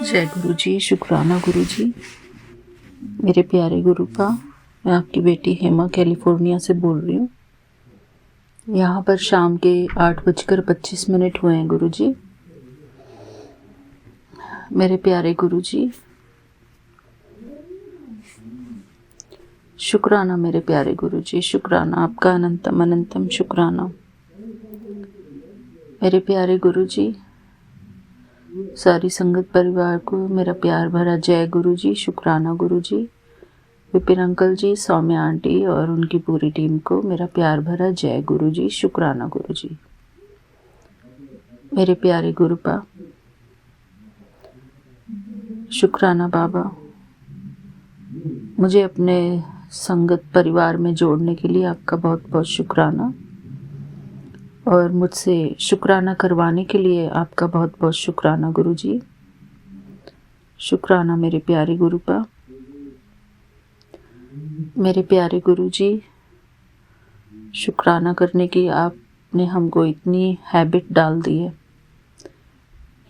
जय गुरु जी, शुक्राना गुरु जी। मेरे प्यारे गुरुपा, मैं आपकी बेटी हेमा कैलिफोर्निया से बोल रही हूँ। यहाँ पर शाम के 8:25 हुए हैं गुरु जी। मेरे प्यारे गुरु जी, शुक्राना मेरे प्यारे गुरु जी, शुक्राना आपका अनंतम अनंतम शुक्राना। मेरे प्यारे गुरु जी, सारी संगत परिवार को मेरा प्यार भरा जय गुरु जी, शुक्राना गुरु जी। विपिन अंकल जी, सौम्या आंटी और उनकी पूरी टीम को मेरा प्यार भरा जय गुरु जी, शुक्राना गुरु जी। मेरे प्यारे गुरुपा, शुक्राना बाबा, मुझे अपने संगत परिवार में जोड़ने के लिए आपका बहुत बहुत शुक्राना, और मुझसे शुक्राना करवाने के लिए आपका बहुत बहुत शुक्राना गुरु जी। शुक्राना मेरे प्यारे गुरुपा। मेरे प्यारे गुरु जी, शुक्राना करने की आपने हमको इतनी हैबिट डाल दी है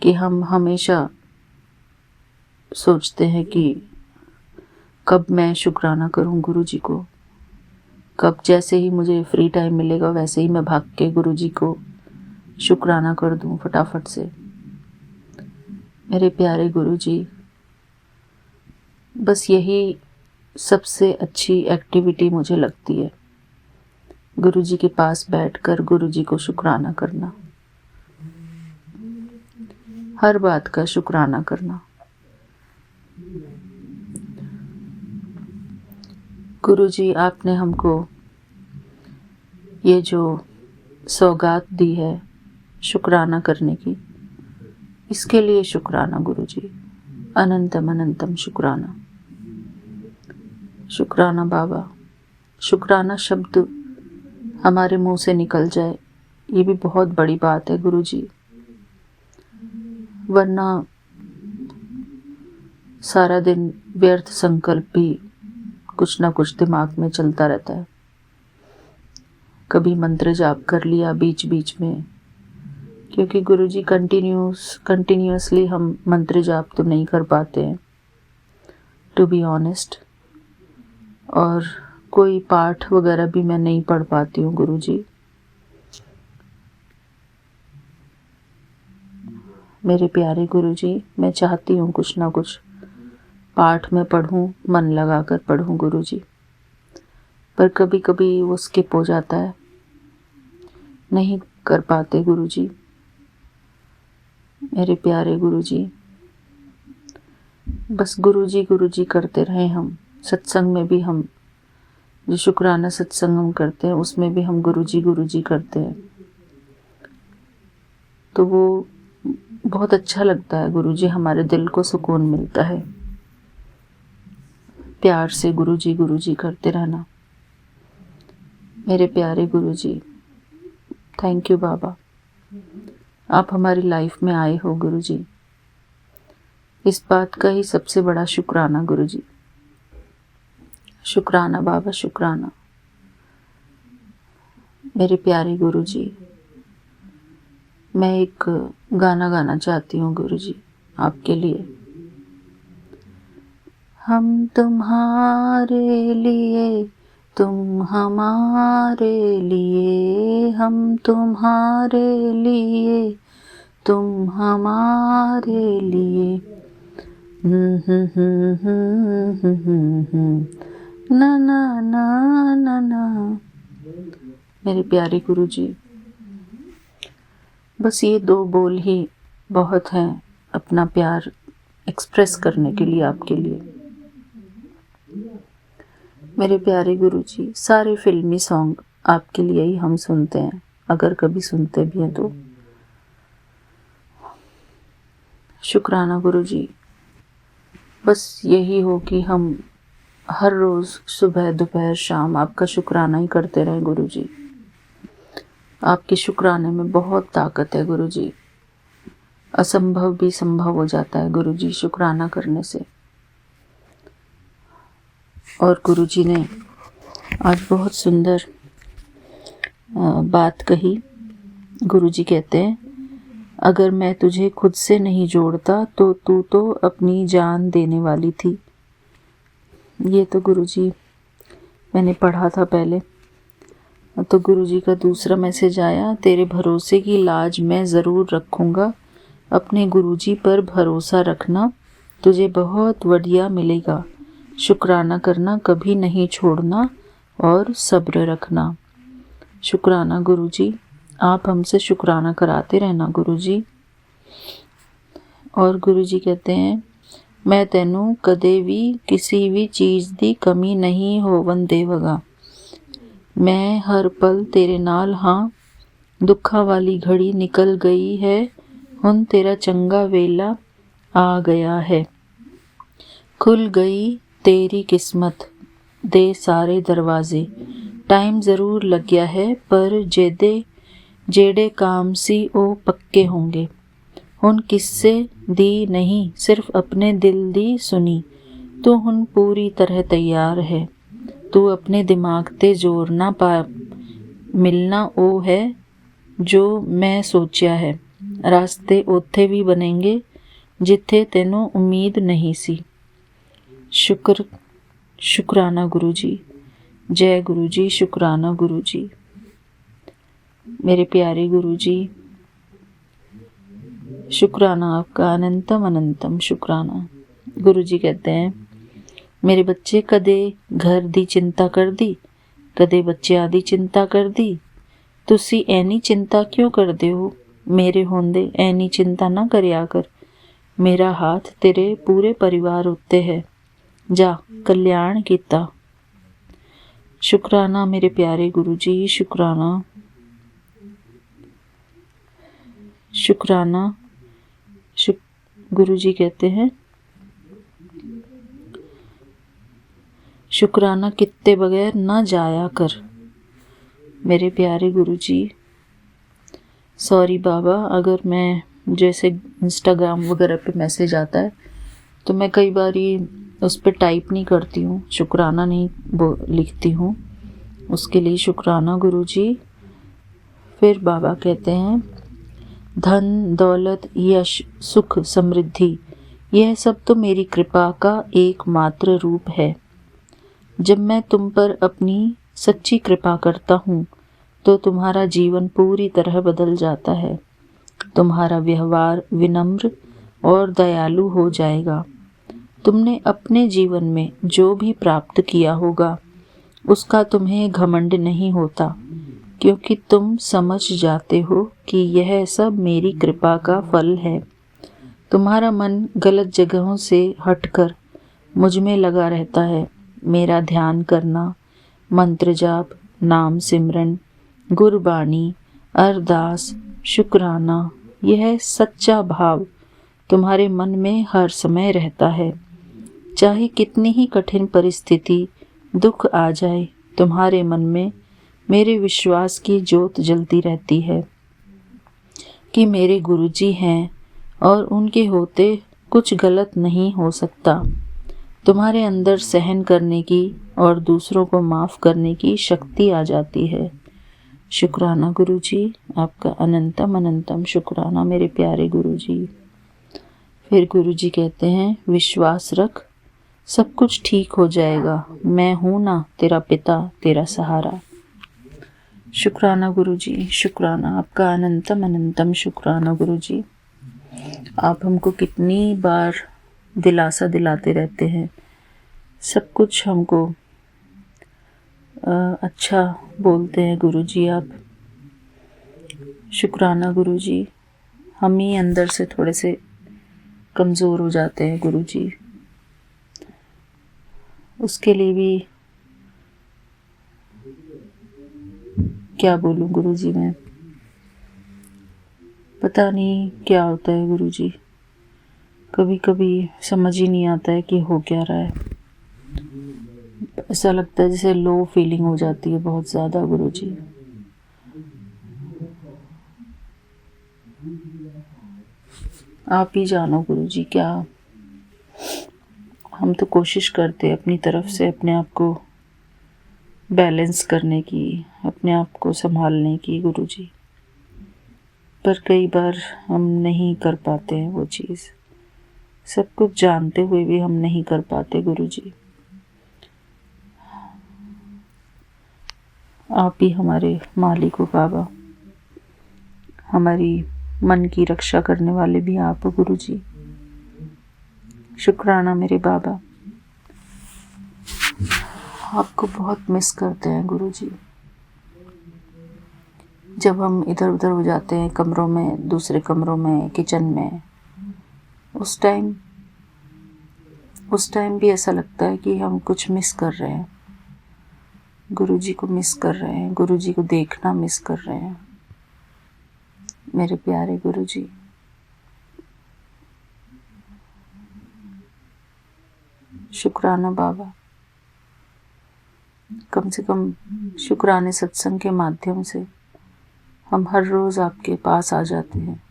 कि हम हमेशा सोचते हैं कि कब मैं शुक्राना करूं गुरु जी को, कब जैसे ही मुझे फ्री टाइम मिलेगा वैसे ही मैं भाग के गुरु जी को शुक्राना कर दूं फटाफट से। मेरे प्यारे गुरु जी, बस यही सबसे अच्छी एक्टिविटी मुझे लगती है, गुरु जी के पास बैठकर गुरु जी को शुक्राना करना, हर बात का शुक्राना करना। गुरु जी, आपने हमको ये जो सौगात दी है शुक्राना करने की, इसके लिए शुक्राना गुरु जी, अनंतम अनंतम शुक्राना। शुक्राना बाबा, शुक्राना शब्द हमारे मुंह से निकल जाए ये भी बहुत बड़ी बात है गुरु जी, वरना सारा दिन व्यर्थ संकल्प भी कुछ ना कुछ दिमाग में चलता रहता है। कभी मंत्र जाप कर लिया बीच बीच में, क्योंकि गुरुजी कंटिन्यूअसली हम मंत्र जाप तो नहीं कर पाते हैं टू बी ऑनेस्ट, और कोई पाठ वगैरह भी मैं नहीं पढ़ पाती हूँ गुरुजी। मेरे प्यारे गुरुजी, मैं चाहती हूँ कुछ ना कुछ पाठ में पढ़ूं, मन लगाकर पढ़ूं गुरुजी, पर कभी कभी वो स्किप हो जाता है, नहीं कर पाते गुरुजी। मेरे प्यारे गुरुजी, बस गुरुजी करते रहे हम। सत्संग में भी हम जो शुक्राना सत्संग हम करते हैं उसमें भी हम गुरुजी करते हैं, तो वो बहुत अच्छा लगता है गुरुजी, हमारे दिल को सुकून मिलता है प्यार से गुरुजी करते रहना। मेरे प्यारे गुरुजी, थैंक यू बाबा, आप हमारी लाइफ में आए हो गुरुजी, इस बात का ही सबसे बड़ा शुक्राना गुरुजी। शुक्राना बाबा, शुक्राना। मेरे प्यारे गुरुजी, मैं एक गाना गाना चाहती हूँ गुरुजी आपके लिए। हम तुम्हारे लिए, तुम हमारे लिए, हम तुम्हारे लिए, तुम हमारे लिए, ना ना ना ना ना। मेरे प्यारे गुरुजी, बस ये 2 बोल ही बहुत हैं अपना प्यार एक्सप्रेस करने के लिए आपके लिए। मेरे प्यारे गुरुजी, सारे फिल्मी सॉन्ग आपके लिए ही हम सुनते हैं, अगर कभी सुनते भी हैं तो। शुक्राना गुरुजी, बस यही हो कि हम हर रोज़ सुबह दोपहर शाम आपका शुक्राना ही करते रहें गुरुजी। आपके शुक्राने में बहुत ताकत है गुरुजी, असंभव भी संभव हो जाता है गुरुजी शुक्राना करने से। और गुरुजी ने आज बहुत सुंदर बात कही। गुरुजी कहते हैं अगर मैं तुझे खुद से नहीं जोड़ता तो तू तो अपनी जान देने वाली थी। ये तो गुरुजी मैंने पढ़ा था पहले। तो गुरुजी का दूसरा मैसेज आया, तेरे भरोसे की लाज मैं ज़रूर रखूँगा, अपने गुरुजी पर भरोसा रखना, तुझे बहुत बढ़िया मिलेगा। शुक्राना करना कभी नहीं छोड़ना और सब्र रखना। शुक्राना गुरुजी, आप हमसे शुक्राना कराते रहना गुरुजी। और गुरुजी कहते हैं, मैं तेनू कदे भी किसी भी चीज़ दी कमी नहीं होवन देवगा। मैं हर पल तेरे नाल हाँ, दुखा वाली घड़ी निकल गई है, हुन तेरा चंगा वेला आ गया है। खुल गई तेरी किस्मत दे सारे दरवाजे। टाइम ज़रूर लग गया है पर जेड़े काम सी ओ पक्के होंगे। हुन किस्से दी नहीं सिर्फ अपने दिल दी सुनी। तू हुन पूरी तरह तैयार है। तू अपने दिमाग ते जोर ना पा, मिलना ओ है जो मैं सोचा है। रास्ते उत्थे भी बनेंगे जिथे तेनों उम्मीद नहीं सी। शुक्राना गुरुजी। जय गुरुजी। शुक्राना गुरुजी। मेरे प्यारे गुरुजी, शुक्राना आपका अनंतम अनंतम शुक्राना। गुरुजी कहते हैं, मेरे बच्चे कदे घर दी चिंता कर दी, कदे बच्चों दी चिंता कर दी। तुसी ऐनी चिंता क्यों करदे हो? मेरे होंदे ऐनी चिंता ना करया कर। मेरा हाथ तेरे पूरे परिवार उत्ते है। जा कल्याण कीता। शुक्राना मेरे प्यारे गुरुजी। शुक्राना शुक्राना। गुरुजी कहते हैं, शुक्राना कित्ते बगैर ना जाया कर। मेरे प्यारे गुरुजी, सॉरी बाबा, अगर मैं जैसे इंस्टाग्राम वगैरह पे मैसेज आता है तो मैं कई बार उस पर टाइप नहीं करती हूँ, शुक्राना नहीं लिखती हूँ। उसके लिए शुक्राना गुरुजी। फिर बाबा कहते हैं, धन दौलत यश सुख समृद्धि यह सब तो मेरी कृपा का एकमात्र रूप है। जब मैं तुम पर अपनी सच्ची कृपा करता हूँ तो तुम्हारा जीवन पूरी तरह बदल जाता है। तुम्हारा व्यवहार विनम्र और दयालु हो जाएगा। तुमने अपने जीवन में जो भी प्राप्त किया होगा उसका तुम्हें घमंड नहीं होता, क्योंकि तुम समझ जाते हो कि यह सब मेरी कृपा का फल है। तुम्हारा मन गलत जगहों से हटकर मुझ में लगा रहता है। मेरा ध्यान करना, मंत्र जाप, नाम सिमरन, गुरबानी, अरदास, शुक्राना, यह सच्चा भाव तुम्हारे मन में हर समय रहता है। चाहे कितनी ही कठिन परिस्थिति, दुख आ जाए, तुम्हारे मन में मेरे विश्वास की ज्योत जलती रहती है कि मेरे गुरुजी हैं और उनके होते कुछ गलत नहीं हो सकता। तुम्हारे अंदर सहन करने की और दूसरों को माफ़ करने की शक्ति आ जाती है। शुक्राना गुरुजी, आपका अनंतम अनंतम शुक्राना मेरे प्यारे गुरुजी। फिर गुरुजी कहते हैं, विश्वास रख, सब कुछ ठीक हो जाएगा। मैं हूँ ना तेरा पिता, तेरा सहारा। शुक्राना गुरुजी। शुक्राना आपका अनंतम अनंतम शुक्राना गुरुजी। आप हमको कितनी बार दिलासा दिलाते रहते हैं, सब कुछ हमको अच्छा बोलते हैं गुरुजी आप। शुक्राना गुरुजी। हम ही अंदर से थोड़े से कमज़ोर हो जाते हैं गुरुजी, उसके लिए भी क्या बोलूं गुरुजी मैं, पता नहीं क्या होता है गुरुजी। कभी कभी समझ ही नहीं आता है कि हो क्या रहा है। ऐसा लगता है जैसे लो फीलिंग हो जाती है बहुत ज़्यादा गुरुजी। आप ही जानो गुरुजी क्या। हम तो कोशिश करते हैं अपनी तरफ से अपने आप को बैलेंस करने की, अपने आप को संभालने की गुरुजी। पर कई बार हम नहीं कर पाते हैं वो चीज़, सब कुछ जानते हुए भी हम नहीं कर पाते गुरुजी। आप ही हमारे मालिक हो बाबा, हमारी मन की रक्षा करने वाले भी आप हो गुरुजी। शुक्राना मेरे बाबा, आपको बहुत मिस करते हैं गुरुजी। जब हम इधर उधर हो जाते हैं कमरों में, दूसरे कमरों में, किचन में, उस टाइम भी ऐसा लगता है कि हम कुछ मिस कर रहे हैं, गुरुजी को मिस कर रहे हैं, गुरुजी को देखना मिस कर रहे हैं। मेरे प्यारे गुरुजी, शुक्राना बाबा, कम से कम शुक्राने सत्संग के माध्यम से हम हर रोज़ आपके पास आ जाते हैं,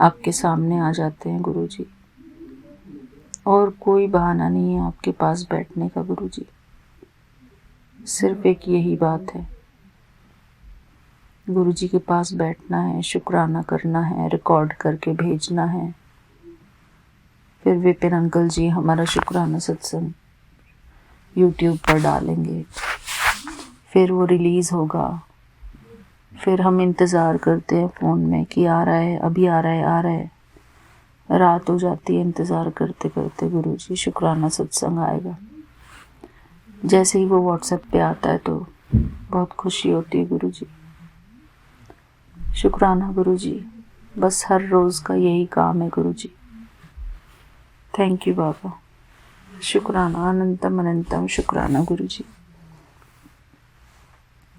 आपके सामने आ जाते हैं गुरुजी, और कोई बहाना नहीं है आपके पास बैठने का गुरुजी। सिर्फ एक यही बात है, गुरुजी के पास बैठना है, शुक्राना करना है, रिकॉर्ड करके भेजना है। फिर विपिन अंकल जी हमारा शुक्राना सत्संग यूट्यूब पर डालेंगे, फिर वो रिलीज़ होगा, फिर हम इंतज़ार करते हैं फ़ोन में कि आ रहा है, अभी आ रहा है, आ रहा है। रात हो जाती है इंतज़ार करते करते, गुरुजी शुक्राना सत्संग आएगा। जैसे ही वो व्हाट्सएप पे आता है तो बहुत खुशी होती है गुरुजी। शुक्राना गुरुजी, बस हर रोज़ का यही काम है गुरुजी। थैंक यू बाबा, शुक्राना, अनंतम अनंतम शुक्राना गुरुजी।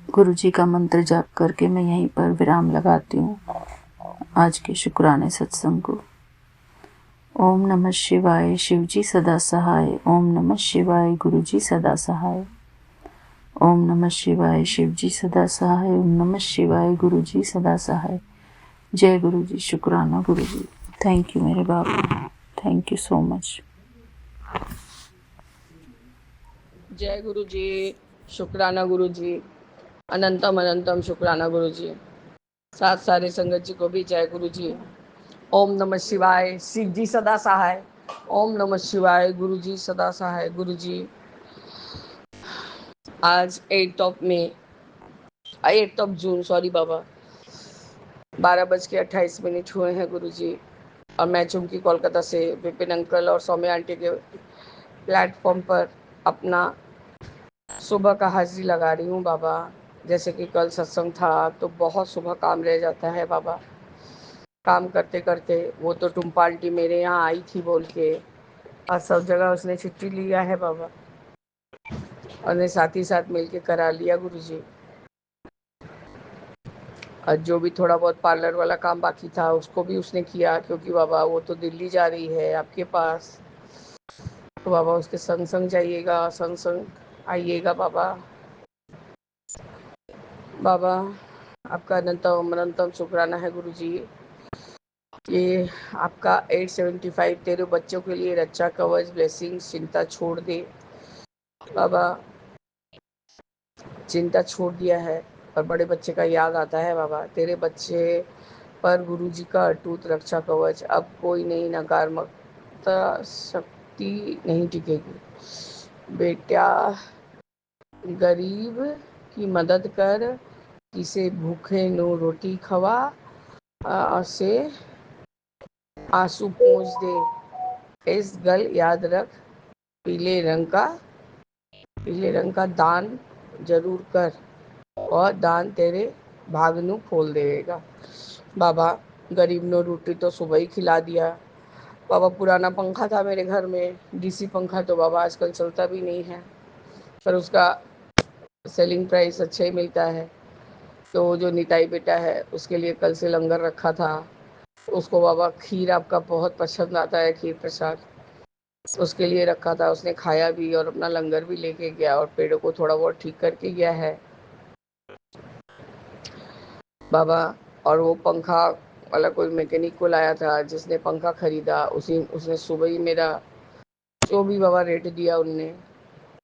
गुरुजी का मंत्र जाप करके मैं यहीं पर विराम लगाती हूँ आज के शुक्राने सत्संग को। ओम नमः शिवाय, शिवजी सदा सहाय। ओम नमः शिवाय, गुरुजी सदा सहाय। ओम नमः शिवाय, शिवजी सदा सहाय। ओम नमः शिवाय, गुरुजी सदा सहाय। जय गुरुजी, शुक्राना गुरुजी। थैंक यू मेरे बाबा, थैंक यू सो मच। जय गुरु जी, शुक्राना गुरु जी, अनंतम अनंतम शुक्राना गुरु जी। साथ सारे संगत जी को भी जय गुरु जी। ओम नमः शिवाय, शिव जी सदा सहाय। ओम नमः शिवाय, गुरु जी सदा सहाय। गुरु जी, आज 8 जून, सॉरी बाबा, 12:28 हुए हैं गुरु जी। और मैं चुमकी कोलकाता से विपिन अंकल और सौम्या आंटी के प्लेटफॉर्म पर अपना सुबह का हाजिरी लगा रही हूँ बाबा। जैसे कि कल सत्संग था तो बहुत सुबह काम रह जाता है बाबा। काम करते करते वो तो टुम्पा आंटी मेरे यहाँ आई थी बोल के, और सब जगह उसने छुट्टी लिया है बाबा, और ने साथ ही साथ मिल के करा लिया गुरुजी। और जो भी थोड़ा बहुत पार्लर वाला काम बाकी था उसको भी उसने किया, क्योंकि बाबा वो तो दिल्ली जा रही है आपके पास, तो बाबा उसके संग संग जाइएगा, संग संग आइएगा बाबा। बाबा आपका अनंतम अनंतम शुक्राना है गुरुजी। ये आपका 875 तेरे बच्चों के लिए रक्षा कवच ब्लेसिंग्स, चिंता छोड़ दे बाबा। चिंता छोड़ दिया है, और बड़े बच्चे का याद आता है बाबा। तेरे बच्चे पर गुरुजी का अटूट रक्षा कवच, अब कोई नहीं नकारात्मकता शक्ति नहीं टिकेगी। बेटा गरीब की मदद कर, किसे भूखे नो रोटी खवा, से आंसू पोंछ दे। इस गल याद रख, पीले रंग का दान जरूर कर, और दान तेरे भाग नू खोल देगा बाबा। गरीब नो रोटी तो सुबह ही खिला दिया बाबा। पुराना पंखा था मेरे घर में, डीसी पंखा, तो बाबा आजकल चलता भी नहीं है, पर उसका सेलिंग प्राइस अच्छा ही मिलता है। तो जो निताई बेटा है उसके लिए कल से लंगर रखा था, उसको बाबा खीर आपका बहुत पसंद आता है, खीर प्रसाद उसके लिए रखा था। उसने खाया भी और अपना लंगर भी लेके गया, और पेड़ों को थोड़ा बहुत ठीक करके गया है बाबा। और वो पंखा वाला कोई मैकेनिक को लाया था, जिसने पंखा खरीदा उसने सुबह ही मेरा जो भी बाबा रेट दिया उनने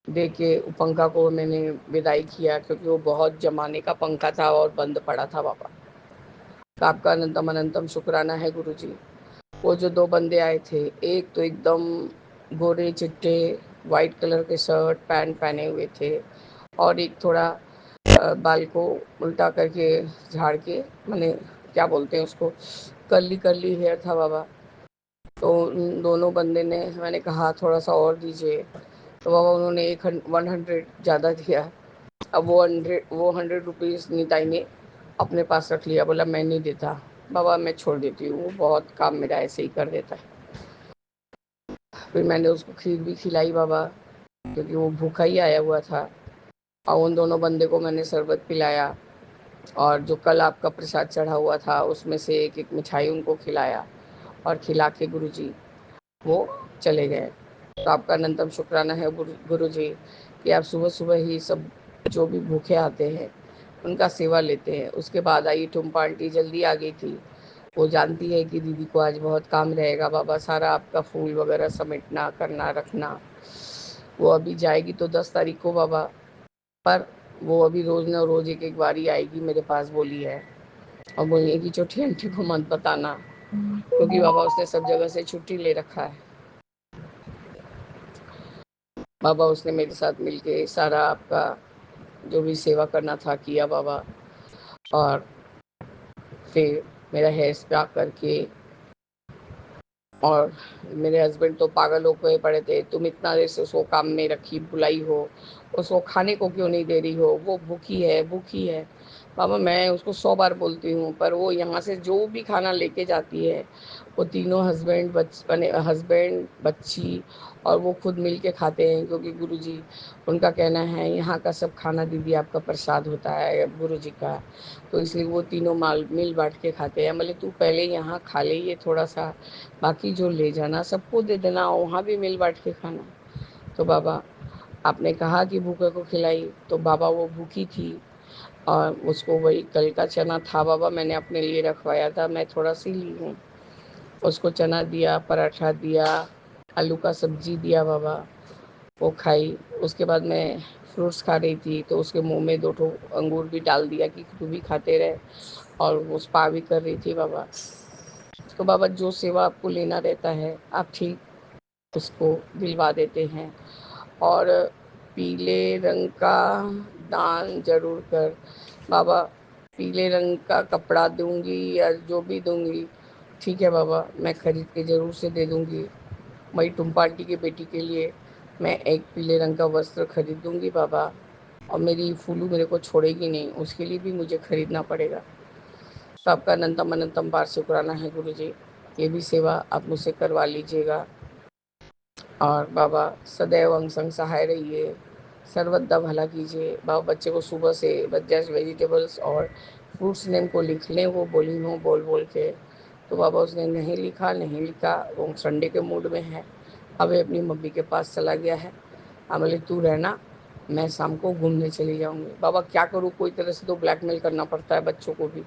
दे के पंखा को मैंने विदाई किया, क्योंकि वो बहुत जमाने का पंखा था और बंद पड़ा था बाबा। आपका अनंतम अनंतम शुक्राना है गुरुजी। वो जो 2 बंदे आए थे, एक तो एकदम गोरे चिट्टे वाइट कलर के शर्ट पैंट पहने हुए थे और एक थोड़ा बाल को उल्टा करके झाड़ के, माने क्या बोलते हैं उसको, कर्ली कर्ली हेयर था बाबा। तो उन दोनों बंदे ने, मैंने कहा थोड़ा सा और दीजिए, तो बाबा उन्होंने 100 ज़्यादा दिया। अब वो 100 रुपीज़ निताई ने अपने पास रख लिया, बोला मैं नहीं देता बाबा, मैं छोड़ देती हूँ, वो बहुत काम मेरा ऐसे ही कर देता है। फिर मैंने उसको खीर भी खिलाई बाबा, क्योंकि वो भूखा ही आया हुआ था। और उन दोनों बंदे को मैंने शरबत पिलाया और जो कल आपका प्रसाद चढ़ा हुआ था उसमें से एक एक मिठाई उनको खिलाया और खिला के गुरुजी वो चले गए। तो आपका अनंतम शुक्राना है गुरुजी कि आप सुबह सुबह ही सब जो भी भूखे आते हैं उनका सेवा लेते हैं। उसके बाद आई टुम्पा आंटी, जल्दी आ गई थी। वो जानती है कि दीदी को आज बहुत काम रहेगा बाबा, सारा आपका फूल वगैरह समेटना करना रखना। वो अभी जाएगी तो 10 तारीख को बाबा, पर वो अभी रोज़ न रोज़ एक एक बारी आएगी मेरे पास, बोली है। और बोलिए कि छोटी आंटी को मत बताना, क्योंकि बाबा उसने सब जगह से छुट्टी ले रखा है। बाबा उसने मेरे साथ मिलके सारा आपका जो भी सेवा करना था किया बाबा। और फिर मेरा हेयर स्पा करके, और मेरे हस्बैंड तो पागल होके पड़े थे, तुम इतना देर से उसको काम में रखी बुलाई हो, उसको खाने को क्यों नहीं दे रही हो, वो भूखी है भूखी है। बाबा मैं उसको 100 बार बोलती हूँ, पर वो यहाँ से जो भी खाना लेके जाती है, वो तीनों हस्बैंड बच्ची और वो खुद मिल के खाते हैं, क्योंकि गुरुजी उनका कहना है यहाँ का सब खाना दीदी आपका प्रसाद होता है गुरुजी का, तो इसलिए वो तीनों माल मिल बांट के खाते हैं। बोले तू पहले यहाँ खा ले ये थोड़ा सा, बाकी जो ले जाना सबको दे देना, वहाँ भी मिल बांट के खाना। तो बाबा आपने कहा कि भूखे को खिलाई, तो बाबा वो भूखी थी और उसको वही कल का चना था बाबा, मैंने अपने लिए रखवाया था, मैं थोड़ा सी ली हूँ। उसको चना दिया, पराठा दिया, आलू का सब्जी दिया बाबा, वो खाई। उसके बाद मैं फ्रूट्स खा रही थी तो उसके मुंह में 2 अंगूर भी डाल दिया कि तू भी खाते रहे, और वो स्पा भी कर रही थी बाबा। तो बाबा जो सेवा आपको लेना रहता है आप ठीक उसको दिलवा देते हैं। और पीले रंग का दान जरूर कर बाबा, पीले रंग का कपड़ा दूंगी या जो भी दूंगी, ठीक है बाबा, मैं खरीद के ज़रूर से दे दूंगी। वही टुम्पा आंटी की बेटी के लिए मैं एक पीले रंग का वस्त्र खरीद दूंगी बाबा, और मेरी फूलू मेरे को छोड़ेगी नहीं, उसके लिए भी मुझे खरीदना पड़ेगा। तो आपका अनंतम अनंतम बार शुक्राना है गुरु जी, ये भी सेवा आप मुझसे करवा लीजिएगा। और बाबा सदैव अंग संग सहाय रहिए, सर्वदा भला कीजिए। बाबा बच्चे को सुबह से जैसे वेजिटेबल्स और फ्रूट्स नेम को लिख लें, वो बोली हूँ बोल बोल के, तो बाबा उसने नहीं लिखा नहीं लिखा, वो संडे के मूड में है। अब अपनी मम्मी के पास चला गया है। हाँ बोले तू रहना, मैं शाम को घूमने चली जाऊँगी। बाबा क्या करूँ, कोई तरह से तो ब्लैकमेल करना पड़ता है बच्चों को भी।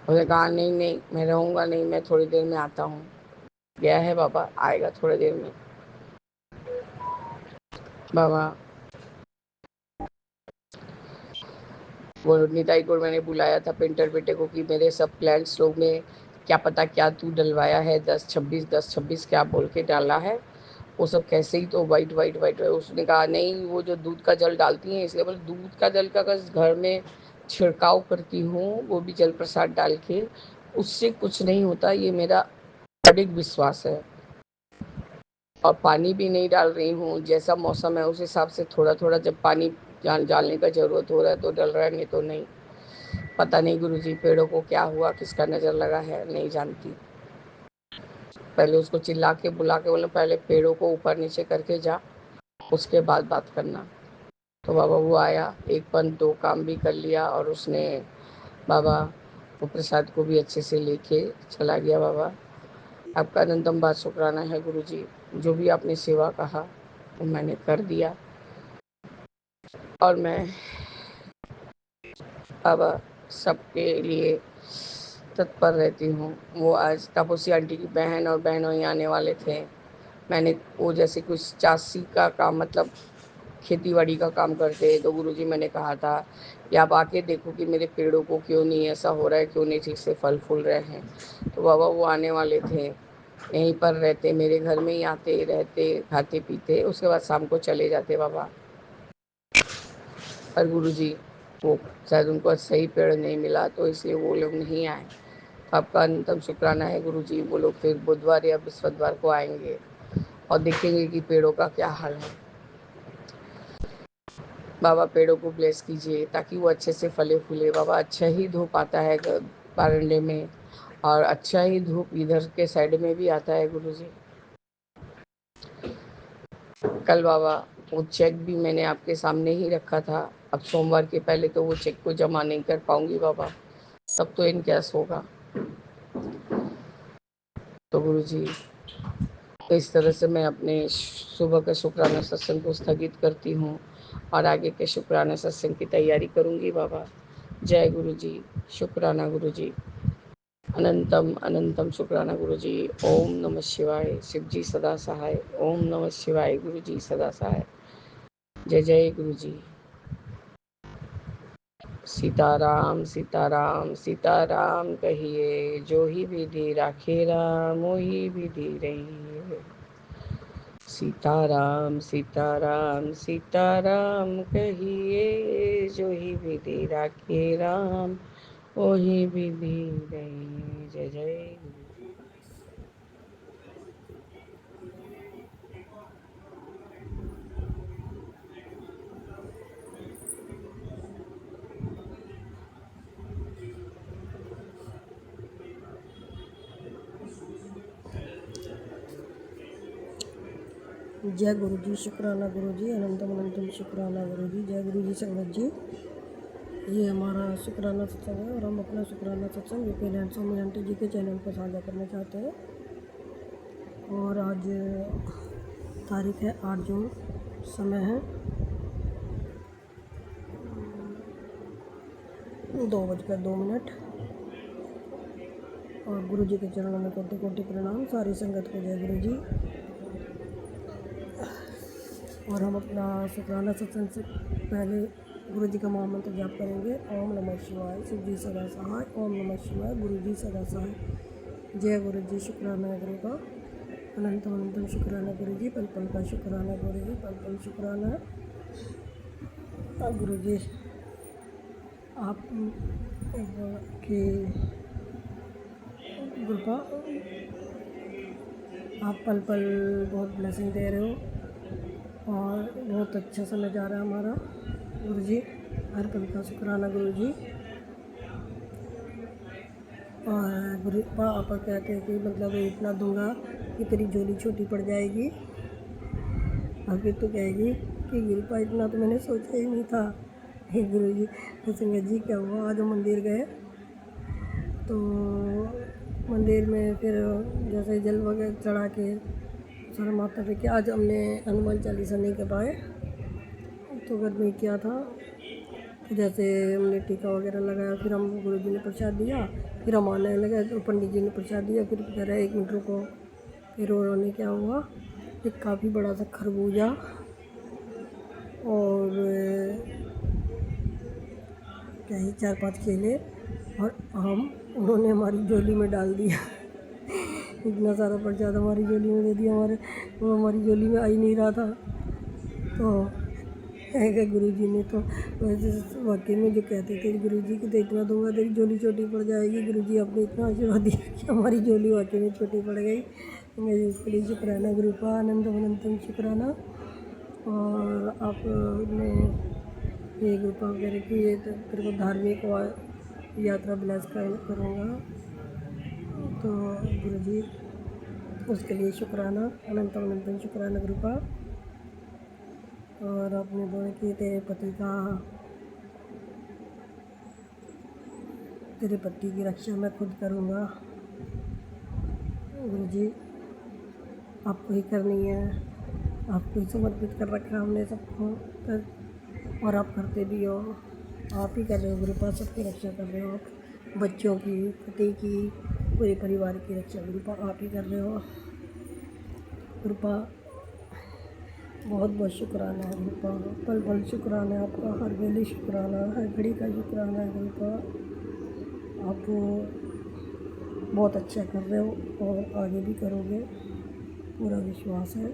उसने कहा नहीं नहीं मैं रहूँगा नहीं, मैं थोड़ी देर में आता हूँ। गया है बाबा, आएगा थोड़ी देर में। बाबा वो निताई को मैंने बुलाया था पेंटर बेटे को कि मेरे सब प्लांट्स लोग में क्या पता क्या तू डलवाया है, 10-26 क्या बोल के डाला है, वो सब कैसे ही तो वाइट वाइट वाइट। उसने कहा नहीं वो जो दूध का जल डालती हैं, इसलिए बोले दूध का जल का अगर घर में छिड़काव करती हूँ वो भी जल प्रसाद डाल के, उससे कुछ नहीं होता, ये मेरा अडिग विश्वास है। और पानी भी नहीं डाल रही हूँ, जैसा मौसम है उस हिसाब से थोड़ा थोड़ा जब पानी डालने का ज़रूरत हो रहा है तो डल रहा है, नहीं तो नहीं। पता नहीं गुरुजी पेड़ों को क्या हुआ, किसका नज़र लगा है नहीं जानती। पहले उसको चिल्ला के बुला के बोले पहले पेड़ों को ऊपर नीचे करके जा, उसके बाद बात करना। तो बाबा वो आया, एक पंथ 2 काम भी कर लिया, और उसने बाबा वो प्रसाद को भी अच्छे से लेके चला गया। बाबा आपका अनंतम बात शुक्राना है गुरुजी, जो भी आपने सेवा कहा वो मैंने कर दिया। और मैं बाबा सबके लिए तत्पर रहती हूँ। वो आज तापसी आंटी की बहन और बहनोई आने वाले थे, मैंने वो जैसे कुछ चासी का काम, मतलब खेतीबाड़ी का काम करते हैं। तो गुरुजी मैंने कहा था कि आप आके देखो कि मेरे पेड़ों को क्यों नहीं ऐसा हो रहा है, क्यों नहीं ठीक से फल फूल रहे हैं। तो बाबा वो आने वाले थे, यहीं पर रहते, मेरे घर में ही आते रहते, खाते पीते, उसके बाद शाम को चले जाते बाबा। पर गुरुजी वो शायद उनको सही पेड़ नहीं मिला, तो इसलिए वो लोग नहीं आए। तो आपका अंतम शुक्राना है गुरुजी। वो लोग फिर बुधवार या बृहस्पतिवार को आएंगे और देखेंगे कि पेड़ों का क्या हाल है। बाबा पेड़ों को ब्लेस कीजिए ताकि वो अच्छे से फले फूले। बाबा अच्छा ही धूप आता है बारंडे में, और अच्छा ही धूप इधर के साइड में भी आता है गुरुजी। कल बाबा वो चेक भी मैंने आपके सामने ही रखा था। अब सोमवार के पहले तो वो चेक को जमा नहीं कर पाऊंगी बाबा, तब तो इनकैश होगा। तो गुरुजी तो इस तरह से मैं अपने सुबह के शुक्राना सत्संग को स्थगित करती हूँ और आगे के शुक्राना सत्संग की तैयारी करूँगी बाबा। जय गुरु जी। शुक्राना गुरु जी। अनंतम अनंतम शुक्राना गुरु जी। ओम नमः शिवाय। शिव जी सदा सहाय। ओम नमः शिवाय। गुरु जी सदा सहाय। जय जय गुरु जी। सीताराम सीताराम सीताराम कहिए, जो ही विधि राखे राम मोही विधि रहिए। सीताराम सीताराम सीताराम कहिए, जो ही विधि राखे राम वही विधि रहिए। जय जय गुरु। जय गुरु जी। शुक्राना गुरु जी। अनंतम अनंतम शुक्राना गुरु जी। जय गुरु जी। संगत जी, ये हमारा शुक्राना सत्संग है और हम अपना शुक्राना सत्संग यूपी लैंड स्वामी आंटी जी के चैनल पर साझा करना चाहते हैं। और आज तारीख है 8 जून, समय है 2:02। और गुरु जी के चरणों में कोटि कोटि प्रणाम। सारी संगत को जय गुरु जी। और हम अपना शुक्राना सत्संग से पहले गुरु जी का महामंत्र जाप करेंगे। ओम नमः शिवाय। शिव जी सदा सहाय। ओम नमः शिवाय। गुरु जी सदा सहाय। जय गुरु जी। शुक्राना है गुरु का। अनंतम अनंतम शुक्राना गुरु जी। पल पल का शुक्राना गुरु जी। पल पल शुक्राना गुरु जी। आप की कृपा, आप पल पल बहुत ब्लेसिंग दे रहे हो और बहुत अच्छा समय जा रहा है हमारा गुरु जी। हर पल का शुक्राना गुरु जी। और गुरु पापा कहते हैं कि मतलब इतना दूंगा कि तेरी झोली छोटी पड़ जाएगी। और फिर तो कहेगी कि गुरुपा इतना तो मैंने सोचा ही नहीं था। हे गुरु जी। तो संगत जी क्या हुआ, आज हम मंदिर गए तो मंदिर में फिर जैसे जल वगैरह चढ़ा के सारा माता टेके। आज हमने हनुमान चालीसा नहीं कर पाए, तो घर में किया था। तो जैसे हमने टीका वगैरह लगाया, फिर हम गुरु जी ने प्रसाद दिया, फिर हम आने लगे तो पंडित जी ने प्रसाद दिया। फिर कह रहे 1 मिनट रुको। फिर उन्होंने क्या हुआ, एक काफ़ी बड़ा सा खरबूजा और क्या ही 4-5 केले और आम उन्होंने हमारी झोली में डाल दिया। इतना सारा प्रसाद हमारी झोली में दे दिया। वो हमारी झोली में आ ही नहीं रहा था। तो कहेगा गुरु जी ने तो वैसे वाकई में जो कहते थे गुरु जी कि तो इतना दूंगा तेरी झोली छोटी पड़ जाएगी। गुरु जी आपने इतना आशीर्वाद दिया कि हमारी झोली वाकई में छोटी पड़ गई। तो मेरी उसके लिए शुक्राना गुरु का। अनंतम अनंतम शुक्राना। और आपने ये कृपा करके ये तो तेरे को धार्मिक यात्रा ब्लेस करूँगा। तो गुरु जी उसके लिए शुक्राना। अनंतम अनंतम शुक्राना गुरु का। और आपने बोला कि तेरे पति की रक्षा मैं खुद करूँगा। गुरु जी आपको ही करनी है, आपको ही समर्पित कर रखा हमने सबको और आप करते भी हो। आप ही कर रहे हो गुरुपा, सबकी रक्षा कर रहे हो आप, बच्चों की, पति की, पूरे परिवार की रक्षा गुरुपा आप ही कर रहे हो। गुरुपा बहुत बहुत शुक्राना है गुरुपा, पल पल शुक्राना है आपका, हर वेले शुक्राना, हर घड़ी का शुक्राना है गुरुपा। आप बहुत अच्छा कर रहे हो और आगे भी करोगे, पूरा विश्वास है।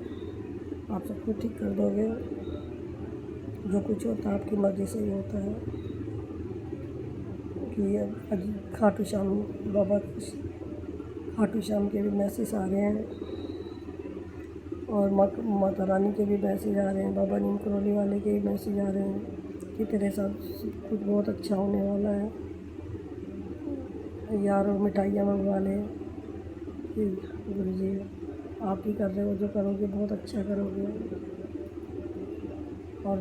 आप सबको ठीक कर दोगे। जो कुछ होता है आपकी मर्ज़ी से ही होता है। कि अज खाटू श्याम बाबा, खाटू श्याम के भी मैसेज आ रहे हैं और माता रानी के भी मैसेज आ रहे हैं, बाबा नीम करौली वाले के भी मैसेज आ रहे हैं कि तेरे साथ कुछ बहुत अच्छा होने वाला है यार। और मिठाइयाँ मंगवा ले कि गुरु जी आप ही कर रहे हो, जो करोगे बहुत अच्छा करोगे और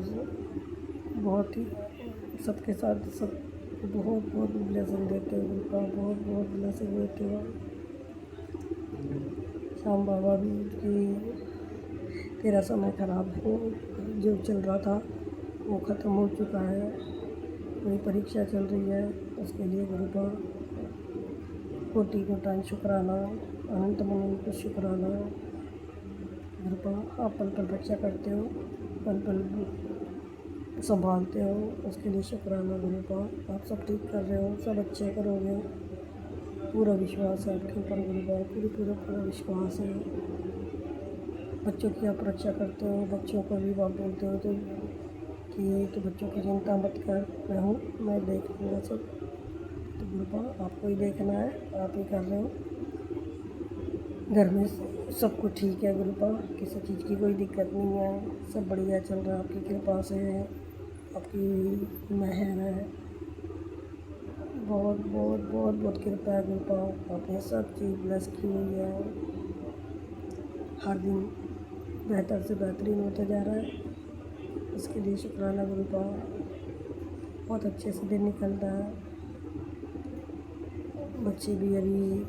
बहुत ही सबके साथ सब बहुत बहुत ब्लेसिंग देते हो गुरु का, बहुत बहुत ब्लेसिंग देते हो। श्याम बाबा भी कि तेरा समय ख़राब हो, जो चल रहा था वो ख़त्म हो चुका है, कोई परीक्षा चल रही है उसके लिए गुरु का कोटि कोटि शुक्राना, अनंत अनंत शुक्राना। गुरु का आप पल पल रक्षा करते हो, पल पल संभालते हो, उसके लिए शुक्राना गुरु का। आप सब ठीक कर रहे हो, सब अच्छे करोगे, पूरा विश्वास है आपके ऊपर गुरु का, पूरा विश्वास है। बच्चों की आप रक्षा करते हो, बच्चों को भी आप बोलते हो तो बच्चों की चिंता मत कर, मैं हूँ, मैं देख लूँगा सब। तो गुरुपा आपको ही देखना है, आप ही कर रहे हो। घर में सब कुछ ठीक है गुरुपा, किसी चीज़ की कोई दिक्कत नहीं है, सब बढ़िया चल रहा है, आपकी कृपा से है, आपकी मेहर है। बहुत बहुत बहुत बहुत कृपा है गुरुपा, आपने सब चीज़ ब्लेस की हुई है। हर दिन बेहतर से बेहतरीन होता जा रहा है, इसके लिए शुक्राना गुरुपा। बहुत अच्छे से दिन निकल रहा है, बच्चे भी अभी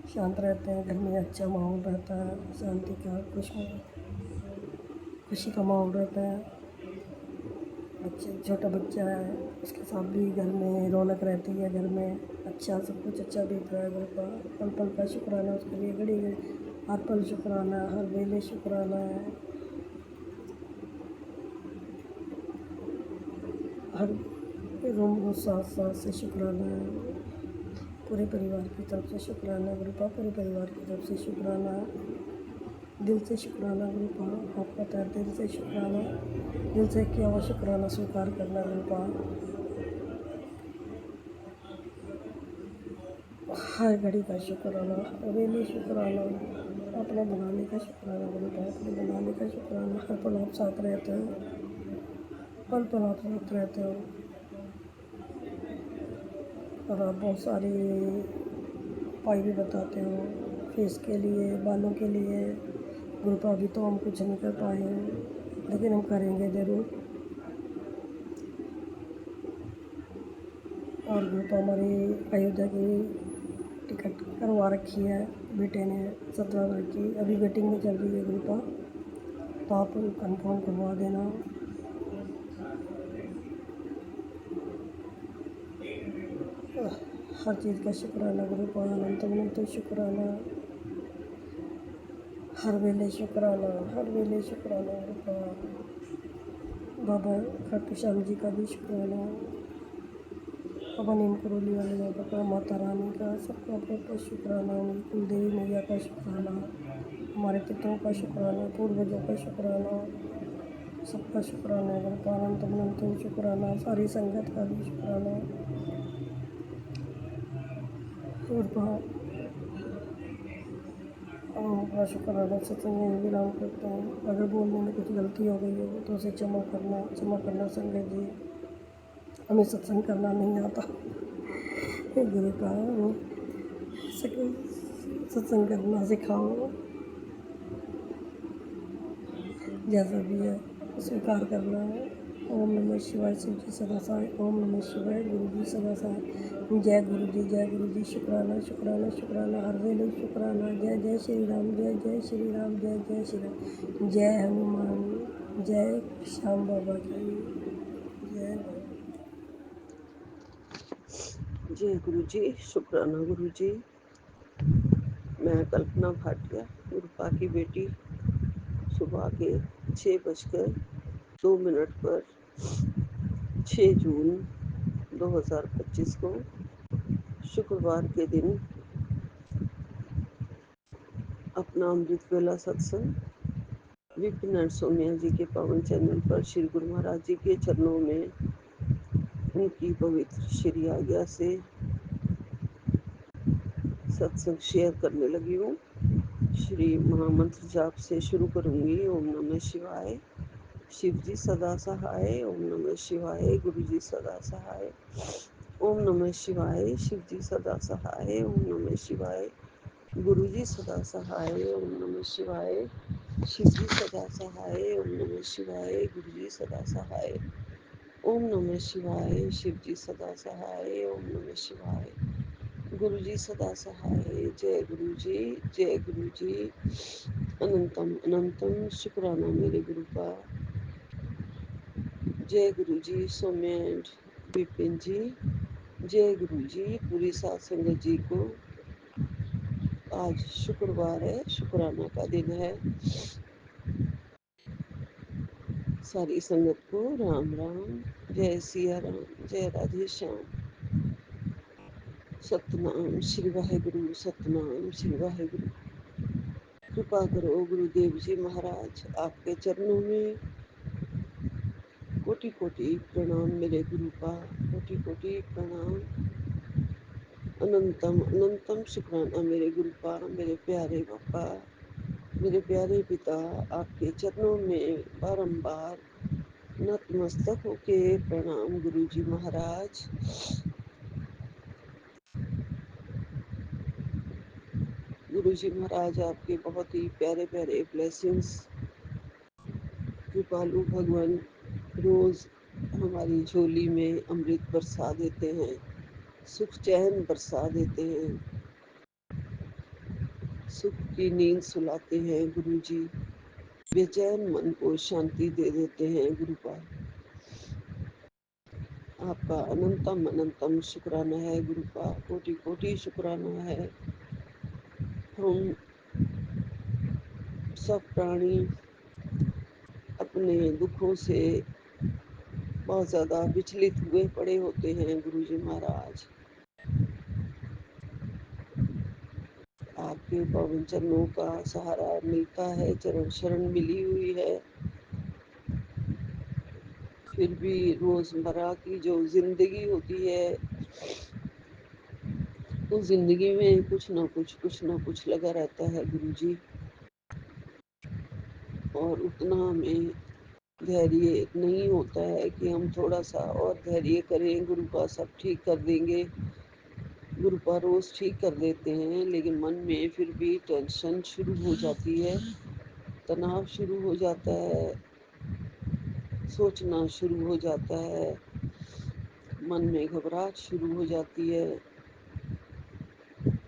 शांत रहते हैं, घर में अच्छा माहौल रहता है, शांति का खुशी का माहौल रहता है। बच्चे छोटा बच्चा है, उसके साथ भी घर में रौनक रहती है, घर में अच्छा सब कुछ अच्छा बीत रहा है गुरुपा। पल पल का शुक्राना उसके लिए, घड़ी घड़ी हर पल शुक्राना, हर वेले शुक्राना है, हर रोम सांस सांस से शुक्राना है। पूरे परिवार की तरफ से शुक्राना गुरुपा, पूरे परिवार की तरफ से शुक्राना, दिल से शुक्राना गुरुपा। आपका तहे दिल से शुक्राना, दिल से किया हुआ शुक्राना स्वीकार करना गुरुपा। हर घड़ी का शुक्राना, वेले शुक्राना, अपने बनाने का शुक्राना गुरुपा, अपने बनाने का शुक्राना। हर पल आप साथ रहते हो, पल पल आप साथ रहते हो और आप बहुत सारी उपाय भी बताते हो फेस के लिए, बालों के लिए गुरुपा। अभी तो हम कुछ नहीं कर पाए हैं, लेकिन हम करेंगे ज़रूर। और गुरुपा हमारी अयोध्या की टिकट करवा रखी है बेटे ने 17 तारीख की, अभी वेटिंग में चल रही है गुरुपा, तो आप कंफर्म करवा देना। हर चीज़ का शुक्राना गुरुपा, अनंत अनंत शुक्राना, हर वेले शुक्राना, हर वेले शुक्राना गुरुपा। बाबा खाटू श्याम जी का भी शुक्राना, बाबा नीम करौली वाले बाबा का, माता रानी का, सबका बहुत शुक्राना, मेरी कुलदेवी मैया का शुक्राना, हमारे पितरों का शुक्राना, पूर्वजों का शुक्राना, सबका शुक्राना गुरुपा। अनंत अनंत शुक्राना, सारी संगत का भी शुक्राना गुरुपा। अपना शुक्राना सत्संग में विराम करते हैं। अगर बोलने में कुछ गलती हो गई हो तो उसे क्षमा करना संगत जी, हमें सत्संग करना नहीं आता गुरु का, सत्संग करना सिखाओ, जैसा भी है स्वीकार करना है। ओम नमः शिवाय, शिव जी सदा साई, ओम नमः शिवाय, गुरु जी सदा साई। जय गुरु जी, जय गुरु जी, शुक्राना शुक्राना शुक्राना, हर वेले शुक्राना। जय जय श्री राम, जय जय श्री राम, जय जय श्री राम, जय हनुमान, जय श्याम बाबा की जय। जय गुरु जी, शुक्राना गुरु जी। मैं कल्पना भाटिया, गुरुपा की बेटी, सुबह के 6:02 पर 6 जून 2025 को शुक्रवार के दिन अपना अमृत वेला सत्संग विपिन एंड सोनिया जी के पावन चैनल पर श्री गुरु महाराज जी के चरणों में उनकी पवित्र श्री आज्ञा से सत्संग शेयर करने लगी हूँ। श्री महामंत्र जाप से शुरू करूँगी। ओम नमः शिवाय। शिव जी सदा सहाय। ओम नमः शिवाय। गुरु जी सदा सहाय। ओम नमः शिवाय। शिव जी सदा सहाय। ओम नमः शिवाय। गुरु जी सदा सहाय। ओम नमः शिवाय। शिव जी सदा सहाय। ओम नमः शिवाय। गुरु जी सदा सहाय। ओम नमः शिवाय। शिव जी सदा सहाय। ओम नमः शिवाय। गुरु जी सदा सहाय। जय गुरु जी। जय गुरु जी। अनंतम अनंतम शुक्राना मेरे गुरु का। जय गुरु जी। सौम्य एंड विपिन जी। जय गुरु जी। पूरी सात संगत जी को आज शुक्रवार है, शुक्राना का दिन है। सारी संगत को राम राम। जय सिया राम। जय राधे श्याम। सतनाम श्री वाहेगुरु। सतनाम श्री वाहेगुरु। कृपा करो गुरुदेव जी महाराज, आपके चरणों में कोटि कोटि प्रणाम मेरे गुरु का। कोटि कोटि प्रणाम। अनंतम अनंतम शुक्राना मेरे गुरु का। मेरे प्यारे पापा, मेरे प्यारे पिता, आपके चरणों में बारंबार नतमस्तक होके प्रणाम गुरु जी महाराज। गुरु जी महाराज आपके बहुत ही प्यारे प्यारे ब्लेसिंग्स कृपालु भगवान रोज हमारी झोली में अमृत बरसा देते हैं, सुख चैन बरसा देते हैं, सुख की नींद सुलाते हैं गुरु जी। बेचैन मन को शांति दे देते हैं गुरु का। आपका अनंतम अनंतम शुक्राना है गुरु का। कोटि कोटि शुक्राना है। हम सब प्राणी अपने दुखों से बहुत ज़्यादा विचलित हुए पड़े होते हैं गुरु जी महाराज। आपके पवन चरणों का सहारा मिलता है, चरण शरण मिली हुई है। फिर भी रोज़मर्रा की जो जिंदगी होती है, उस जिंदगी में कुछ ना कुछ लगा रहता है गुरु जी। और उतना हमें धैर्य नहीं होता है कि हम थोड़ा सा और धैर्य करें, गुरु का सब ठीक कर देंगे। गुरु का रोज ठीक कर देते हैं, लेकिन मन में फिर भी टेंशन शुरू हो जाती है, तनाव शुरू हो जाता है, सोचना शुरू हो जाता है, मन में घबराहट शुरू हो जाती है।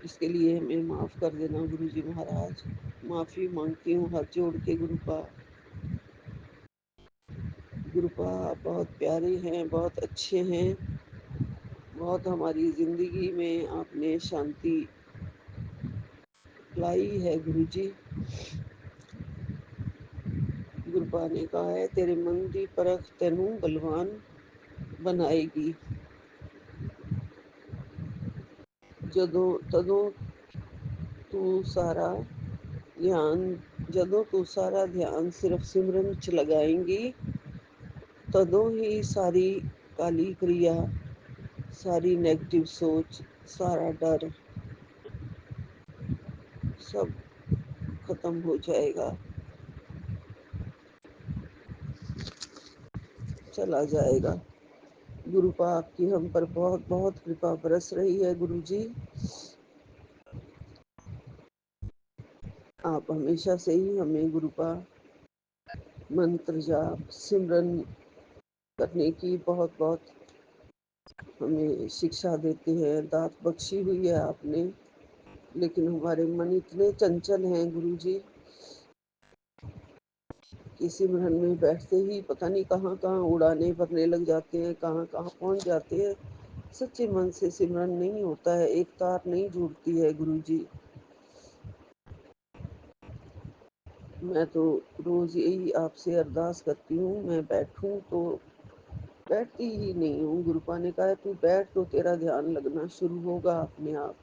इसके लिए हमें माफ़ कर देना गुरु जी महाराज। माफ़ी मांगती हूँ हाथ जोड़ के गुरु का। गुरु का आप बहुत प्यारे हैं, बहुत अच्छे हैं, बहुत हमारी ज़िंदगी में आपने शांति लाई है गुरु जी। गुरबा ने कहा है, तेरे मन दी परख तेनू बलवान बनाएगी। जदों तदों तू सारा ਜਦੋਂ ਤੂੰ ਸਾਰਾ ਧਿਆਨ ਸਿਰਫ ਸਿਮਰਨ ਚ ਲਗਾਏਂਗੀ, ਤਦੋਂ ਹੀ ਸਾਰੀ ਕਾਲੀ क्रिया, सारी नेगेटिव सोच, सारा डर सब खत्म हो जाएगा, चला जाएगा। गुरु पाक की हम पर बहुत बहुत कृपा बरस रही है गुरु जी। आप हमेशा से ही हमें गुरु का मंत्र जाप सिमरन करने की बहुत बहुत हमें शिक्षा देते हैं, दात बख्शी हुई है आपने। लेकिन हमारे मन इतने चंचल हैं गुरु जी कि सिमरन में बैठते ही पता नहीं कहाँ कहाँ उड़ाने भरने लग जाते हैं, कहाँ कहाँ पहुँच जाते हैं। सच्चे मन से सिमरन नहीं होता है, एक तार नहीं जुड़ती है गुरु जी। मैं तो रोज़ यही आपसे अरदास करती हूँ, मैं बैठूँ तो बैठती ही नहीं हूँ। गुरुपा ने कहा है तू बैठ तो तेरा ध्यान लगना शुरू होगा अपने आप।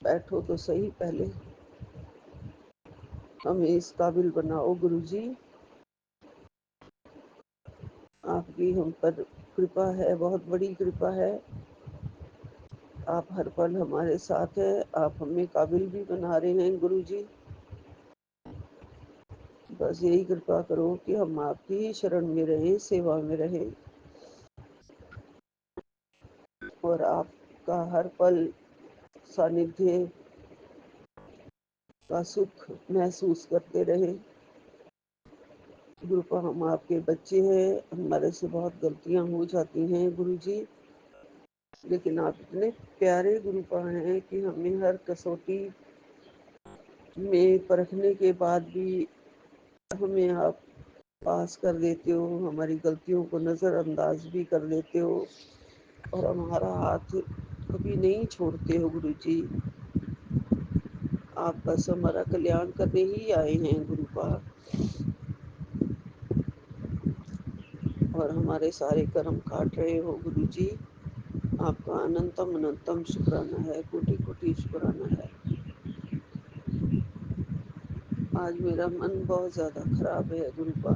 बैठो तो सही पहले, हमें इस काबिल बनाओ गुरुजी। आपकी हम पर कृपा है, बहुत बड़ी कृपा है। आप हर पल हमारे साथ हैं, आप हमें काबिल भी बना रहे हैं गुरुजी। बस यही कृपा करो कि हम आपकी ही शरण में रहें, सेवा में रहें और आपका हर पल सानिध्य का सुख महसूस करते रहे। गुरुपा हम आपके बच्चे हैं, हमारे से बहुत गलतियां हो जाती हैं गुरुजी, लेकिन आप इतने प्यारे गुरुपा हैं कि हमें हर कसौटी में परखने के बाद भी हमें आप पास कर देते हो, हमारी गलतियों को नज़रअंदाज भी कर देते हो और हमारा हाथ कभी नहीं छोड़ते हो गुरुजी। आप बस हमारा कल्याण करने ही आए हैं गुरुपा और हमारे सारे कर्म काट रहे हो गुरुजी। आपका अनंतम अनंतम शुक्राना है, कोटि कोटि शुक्राना है। आज मेरा मन बहुत ज़्यादा खराब है गुरुपा,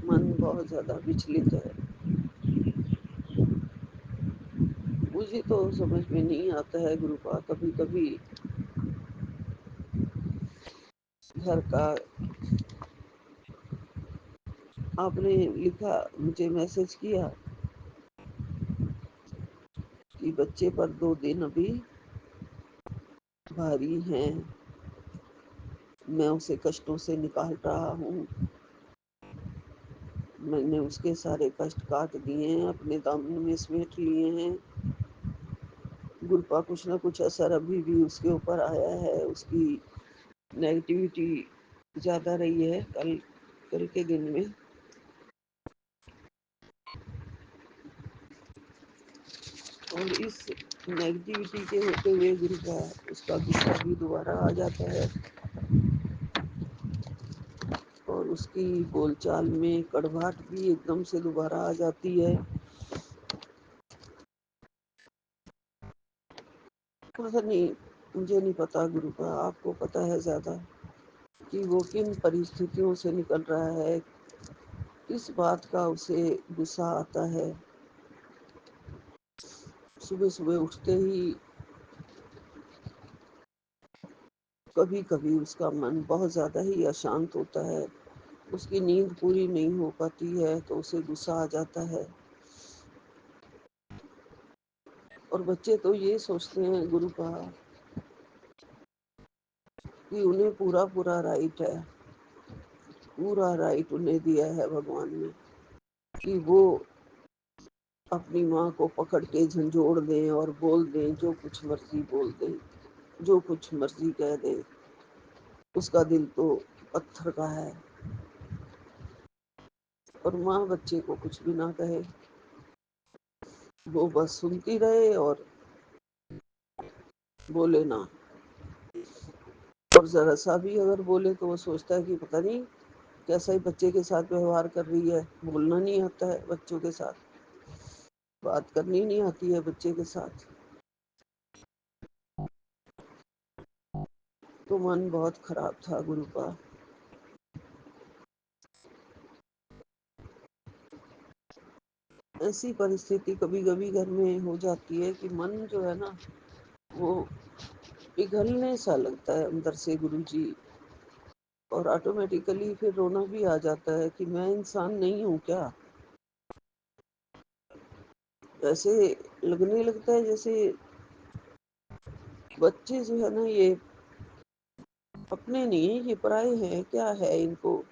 मन बहुत ज़्यादा विचलित है। मुझे तो समझ में नहीं आता है गुरुपा, कभी कभी घर का आपने लिखा, मुझे मैसेज किया कि बच्चे पर 2 दिन अभी भारी हैं, मैं उसे कष्टों से निकाल रहा हूँ। मैंने उसके सारे कष्ट काट दिए हैं, अपने दामन में समेट लिए हैं गुरुपा। कुछ ना कुछ असर अभी भी उसके ऊपर आया है, उसकी नेगेटिविटी ज़्यादा रही है कल कल के दिन में। और इस नेगेटिविटी के होते हुए गुरुपा उसका गुस्सा भी दोबारा आ जाता है और उसकी बोलचाल में कड़वाहट भी एकदम से दोबारा आ जाती है। पता नहीं, मुझे नहीं पता गुरुपा, आपको पता है ज़्यादा कि वो किन परिस्थितियों से निकल रहा है, किस बात का उसे गुस्सा आता है। सुबह सुबह उठते ही कभी कभी उसका मन बहुत ज़्यादा ही अशांत होता है, उसकी नींद पूरी नहीं हो पाती है तो उसे गुस्सा आ जाता है। और बच्चे तो ये सोचते हैं गुरुपा कि उन्हें पूरा पूरा राइट है, पूरा राइट उन्हें दिया है भगवान ने कि वो अपनी माँ को पकड़ के झंझोड़ दें और बोल दें, जो कुछ मर्जी बोल दें, जो कुछ मर्जी कह दें। उसका दिल तो पत्थर का है और माँ बच्चे को कुछ भी ना कहे, वो बस सुनती रहे और बोले ना। और जरा सा भी अगर बोले तो वो सोचता है कि पता नहीं कैसा ही बच्चे के साथ व्यवहार कर रही है, बोलना नहीं आता है बच्चों के साथ, बात करनी नहीं आती है बच्चे के साथ। तो मन बहुत खराब था गुरुपा। ऐसी परिस्थिति कभी कभी घर में हो जाती है कि मन जो है ना वो पिघलने सा लगता है अंदर से गुरुजी, और ऑटोमेटिकली फिर रोना भी आ जाता है कि मैं इंसान नहीं हूँ क्या। ऐसे लगने लगता है जैसे बच्चे जो है ना ये अपने नहीं है, ये पराए हैं, क्या है इनको।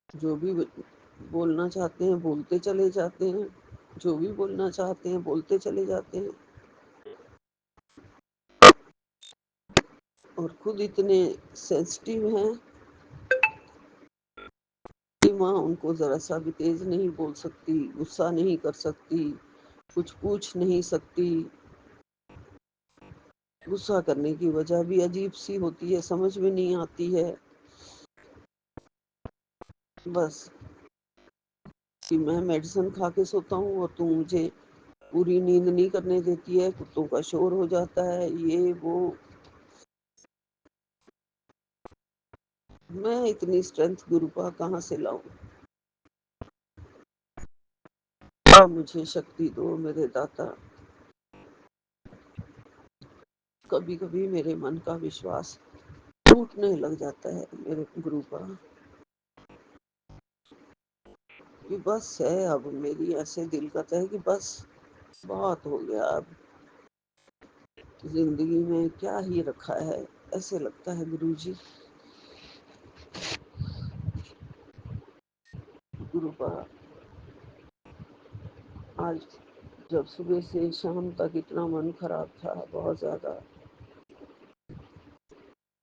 जो भी बोलना चाहते हैं बोलते चले जाते हैं, जो भी बोलना चाहते हैं बोलते चले जाते हैं और खुद इतने सेंसिटिव हैं कि माँ उनको ज़रा सा भी तेज नहीं बोल सकती, गुस्सा नहीं कर सकती, कुछ पूछ नहीं सकती। गुस्सा करने की वजह भी अजीब सी होती है, समझ में नहीं आती है। बस कि मैं मेडिसिन खा के सोता हूँ और तू मुझे पूरी नींद नहीं करने देती है, कुत्तों का शोर हो जाता है, ये वो। मैं इतनी स्ट्रेंथ गुरुपा कहाँ से लाऊं? आप मुझे शक्ति दो मेरे दाता। कभी कभी मेरे मन का विश्वास टूटने लग जाता है मेरे गुरुपा, कि बस है अब, मेरी ऐसे दिल करता है कि बस बहुत हो गया अब, जिंदगी में क्या ही रखा है, ऐसे लगता है गुरुजी। गुरुपा आज जब सुबह से शाम तक इतना मन खराब था, बहुत ज्यादा,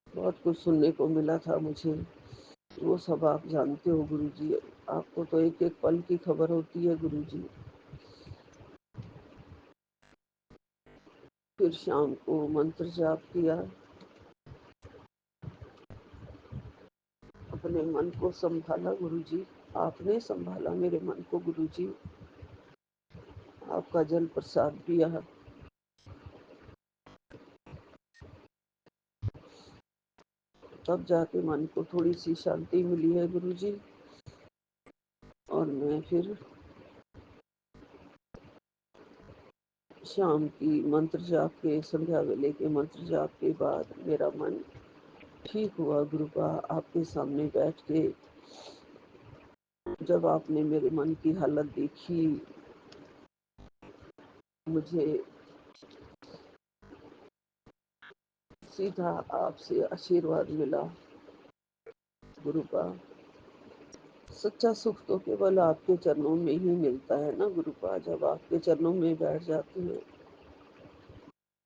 बहुत कुछ सुनने को मिला था मुझे, वो सब आप जानते हो गुरुजी। आपको तो एक एक पल की खबर होती है गुरुजी। फिर शाम को मंत्र जाप किया, अपने मन को संभाला गुरुजी। आपने संभाला मेरे मन को गुरुजी, आपका जल प्रसाद पिया, तब जाके मन को थोड़ी सी शांति मिली है गुरुजी। और मैं फिर शाम की मंत्र जाप के, संध्या वेले के मंत्र जाप के बाद मेरा मन ठीक हुआ गुरुपा। आपके सामने बैठ के जब आपने मेरे मन की हालत देखी, मुझे सीधा आपसे आशीर्वाद मिला गुरुपा। सच्चा सुख तो केवल आपके चरणों में ही मिलता है ना गुरुपा। जब आपके चरणों में बैठ जाते हैं,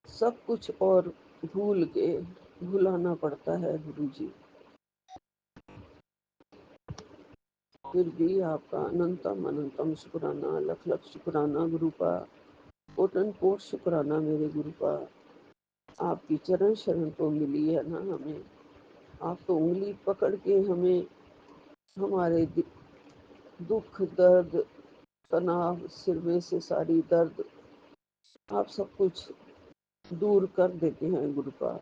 सब कुछ और भूल के भुलाना पड़ता है गुरुजी। फिर भी आपका अनंतम अनंतम शुक्राना, लख लख शुक्राना गुरुपा, कोटन कोट शुक्राना मेरे गुरुपा। आपकी चरण शरण तो मिली है ना हमें। आप तो उंगली पकड़ के हमें हमारे दुख दर्द तनाव, सिर में से सारी दर्द, आप सब कुछ दूर कर देते हैं गुरुपा।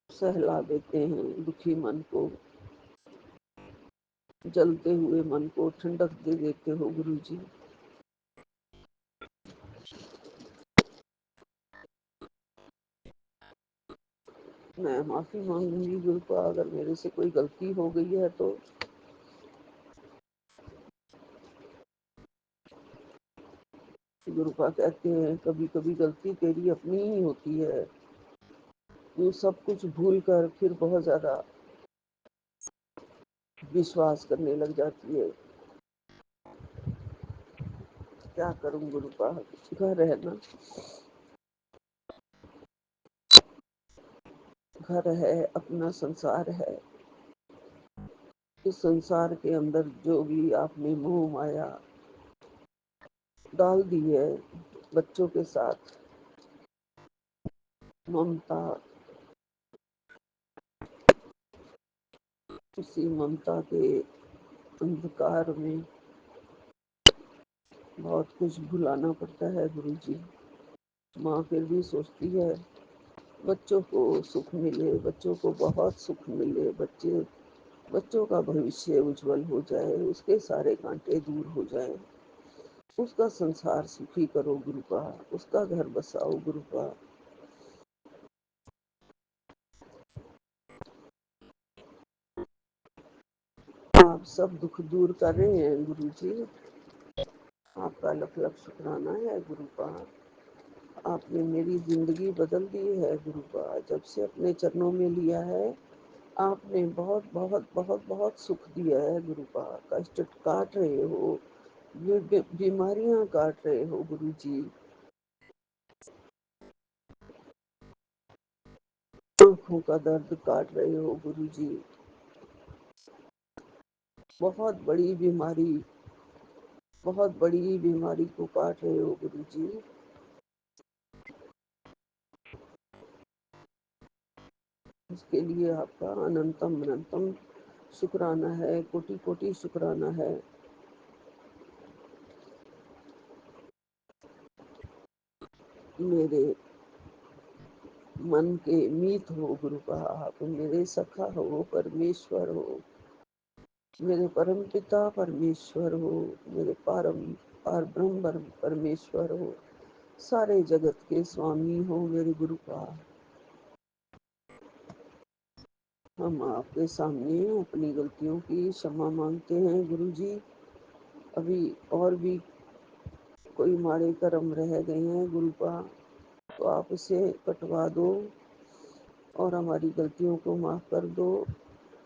सहला देते हैं दुखी मन को, जलते हुए मन को ठंडक दे देते हो गुरुजी। मैं माफी मांगूंगी गुरुपा, अगर मेरे से कोई गलती हो गई है तो। गुरुपा कहते हैं कभी कभी गलती तेरी अपनी ही होती है, तू सब कुछ भूल कर फिर बहुत ज्यादा विश्वास करने लग जाती है। क्या करूं गुरुपा, घर है ना, घर है, अपना संसार है। इस संसार के अंदर जो भी आपने मोह माया डाल दी है, बच्चों के साथ ममता, उसी ममता के अंधकार में बहुत कुछ भुलाना पड़ता है गुरुजी। माँ फिर भी सोचती है बच्चों को सुख मिले, बच्चों को बहुत सुख मिले, बच्चों का भविष्य उज्जवल हो जाए, उसके सारे कांटे दूर हो जाए, उसका संसार सुखी करो गुरुपा, उसका घर बसाओ गुरुपा। आप सब दुख दूर कर रहे हैं गुरुजी, आपका लख लख शुक्राना है गुरुपा। आपने मेरी जिंदगी बदल दी है गुरुपा, जब से अपने चरणों में लिया है आपने बहुत बहुत बहुत बहुत सुख दिया है गुरुपा। कष्ट काट रहे हो, बीमारियां काट रहे हो गुरुजी, आंखों का दर्द काट रहे हो गुरुजी। बहुत बड़ी बीमारी बहुत बड़ी बीमारी को काट रहे हो गुरु जी। उसके लिए आपका अनंतम अनंतम शुक्राना है, कोटि कोटि शुक्राना है। मेरे मन के मीत हो गुरु का आप, मेरे सखा हो, परमेश्वर हो, मेरे परम पिता परमेश्वर हो, मेरे पार ब्रह्म परमेश्वर हो, सारे जगत के स्वामी हो मेरे गुरु का। हम आपके सामने अपनी गलतियों की क्षमा मांगते हैं गुरु जी। अभी और भी कोई माड़े कर्म रह गए हैं गुरु का, तो आप उसे कटवा दो और हमारी गलतियों को माफ कर दो।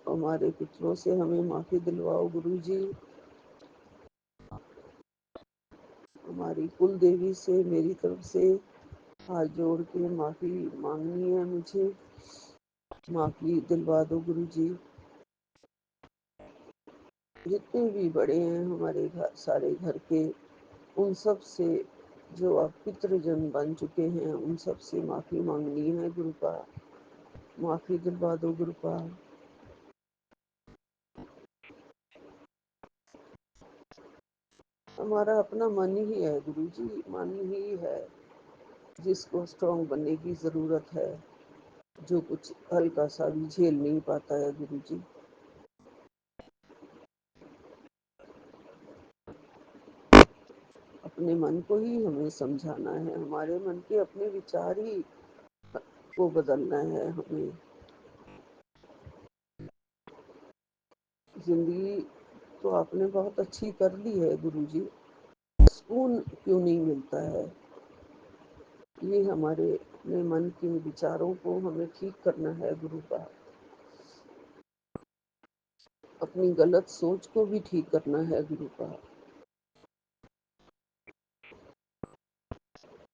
हमारे पितरों से हमें माफी दिलवाओ गुरु जी। हमारी कुल देवी से मेरी तरफ से हाथ जोड़ के माफी मांगनी है मुझे, माफी दिलवा दो गुरु जी। जितने भी बड़े हैं हमारे घर, सारे घर के, उन सब से जो अब पितृजन बन चुके हैं, उन सब से माफी मांगनी है गुरु का, माफी दिलवा दो गुरु का। हमारा अपना मन ही है गुरु जी, मन ही है जिसको स्ट्रांग बनने की जरूरत है, जो कुछ हल्का सा भी झेल नहीं पाता है गुरु जी। अपने मन को ही हमें समझाना है, हमारे मन के अपने विचार ही को बदलना है हमें। जिंदगी तो आपने बहुत अच्छी कर ली है गुरु जी, सुकून क्यों नहीं मिलता है? ये हमारे अपने मन के विचारों को हमें ठीक करना है गुरु का, अपनी गलत सोच को भी ठीक करना है गुरु का।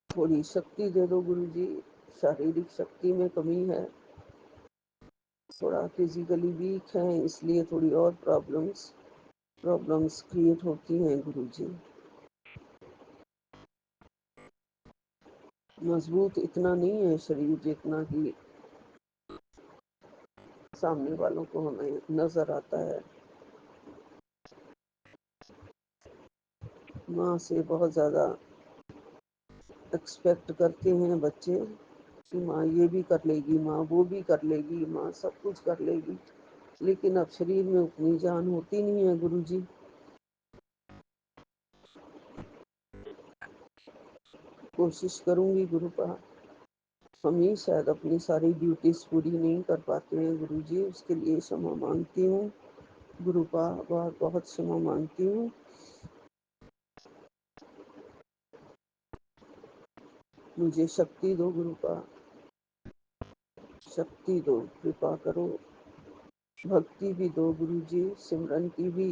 थोड़ी शक्ति दे दो गुरु जी, शारीरिक शक्ति में कमी है, थोड़ा फिजिकली वीक है, इसलिए थोड़ी और प्रॉब्लम्स क्रिएट होती हैं गुरु जी। मजबूत इतना नहीं है शरीर जितना कि सामने वालों को हमें नजर आता है। माँ से बहुत ज़्यादा एक्सपेक्ट करते हैं बच्चे कि माँ ये भी कर लेगी, माँ वो भी कर लेगी, माँ सब कुछ कर लेगी, लेकिन अब शरीर में उतनी जान होती नहीं है गुरु जी। कोशिश करूंगी गुरु का, हम ही शायद अपनी सारी ड्यूटीज पूरी नहीं कर पाते हैं गुरु जी, उसके लिए क्षमा मांगती हूँ गुरु का, बहुत बहुत क्षमा मांगती हूँ। मुझे शक्ति दो गुरु का, शक्ति दो, कृपा करो, भक्ति भी दो गुरु जी, सिमरन की भी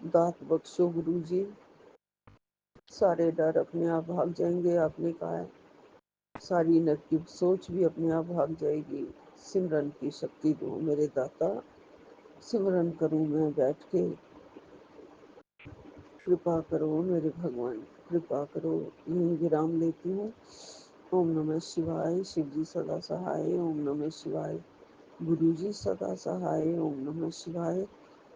दात बख्शो गुरु जी। सारे डर अपने आप भाग जाएंगे, आपने कहा है, सारी नेगेटिव सोच भी अपने आप भाग जाएगी। सिमरन की शक्ति दो मेरे दाता, सिमरन करूं मैं बैठ के, कृपा करो मेरे भगवान, कृपा करो। यहीं विराम लेती हूँ। ओम नमः शिवाय, शिव जी सदा सहाय। ओम नमः शिवाय, गुरु जी सदा सहाय। ओम नमः शिवाय,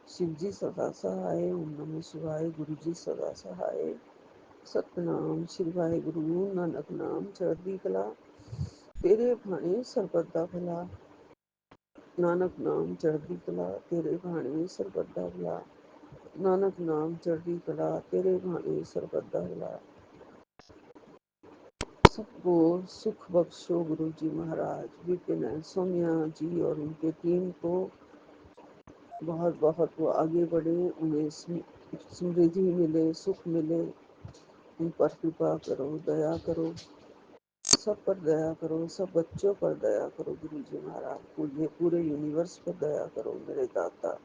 शिव जी सदा सहाय। ओम नमः शिवाय, गुरु जी सदा सहाय। सतनाम श्री वाहिगुरु नानक नाम चढ़दी कला, तेरे भाने सरबत दा भला। नानक नाम चढ़दी कला, तेरे भाने सरबत दा भला। नानक नाम चढ़दी कला, तेरे भाने सरबत दा भला। सबको सुख बख्शो गुरु जी महाराज। विपिन सोनिया जी और उनके टीम को बहुत बहुत वो आगे बढ़े, उन्हें समृद्धि मिले, सुख मिले, उन पर कृपा करो, दया करो, सब पर दया करो, सब बच्चों पर दया करो गुरु जी महाराज, पूरे पूरे यूनिवर्स पर दया करो मेरे दाता।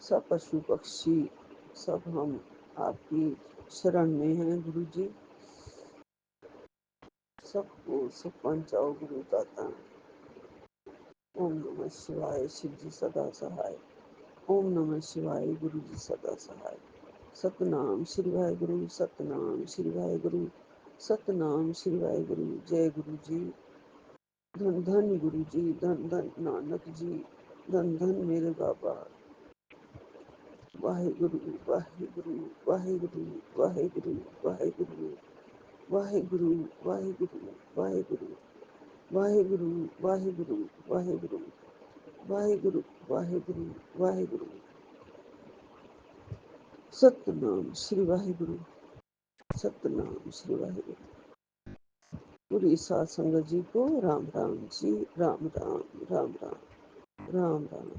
सब पशु पक्षी सब हम आपकी शरण में हैं गुरु जी, सबको सुख पहुंचाओ गुरु दाता। ओम नमः शिवाय, शिव जी सदा सहाय। ओम नमः शिवाय, गुरु जी सदा सहाय। सतनाम श्री वाहेगुरु, सतनाम श्री वाहेगुरु, सतनाम श्री वाहेगुरु। जय गुरु जी, धन धन गुरु जी, धन धन नानक जी, धन धन मेरे बाबा। वाहेगुरु वाहेगुरु वाहेगुरु वाहेगुरु वाहेगुरु वाहेगुरु वाहेगुरु वाहेगुरु वाहेगुरु वाहेगुरु वाहेगुरु वाहेगुरु वाहेगुरु वाहेगुरु। सतनाम श्री वाहेगुरु, सतनाम श्री वाहेगुरु। पूरी सात संगत जी को राम राम जी, राम राम राम राम राम राम।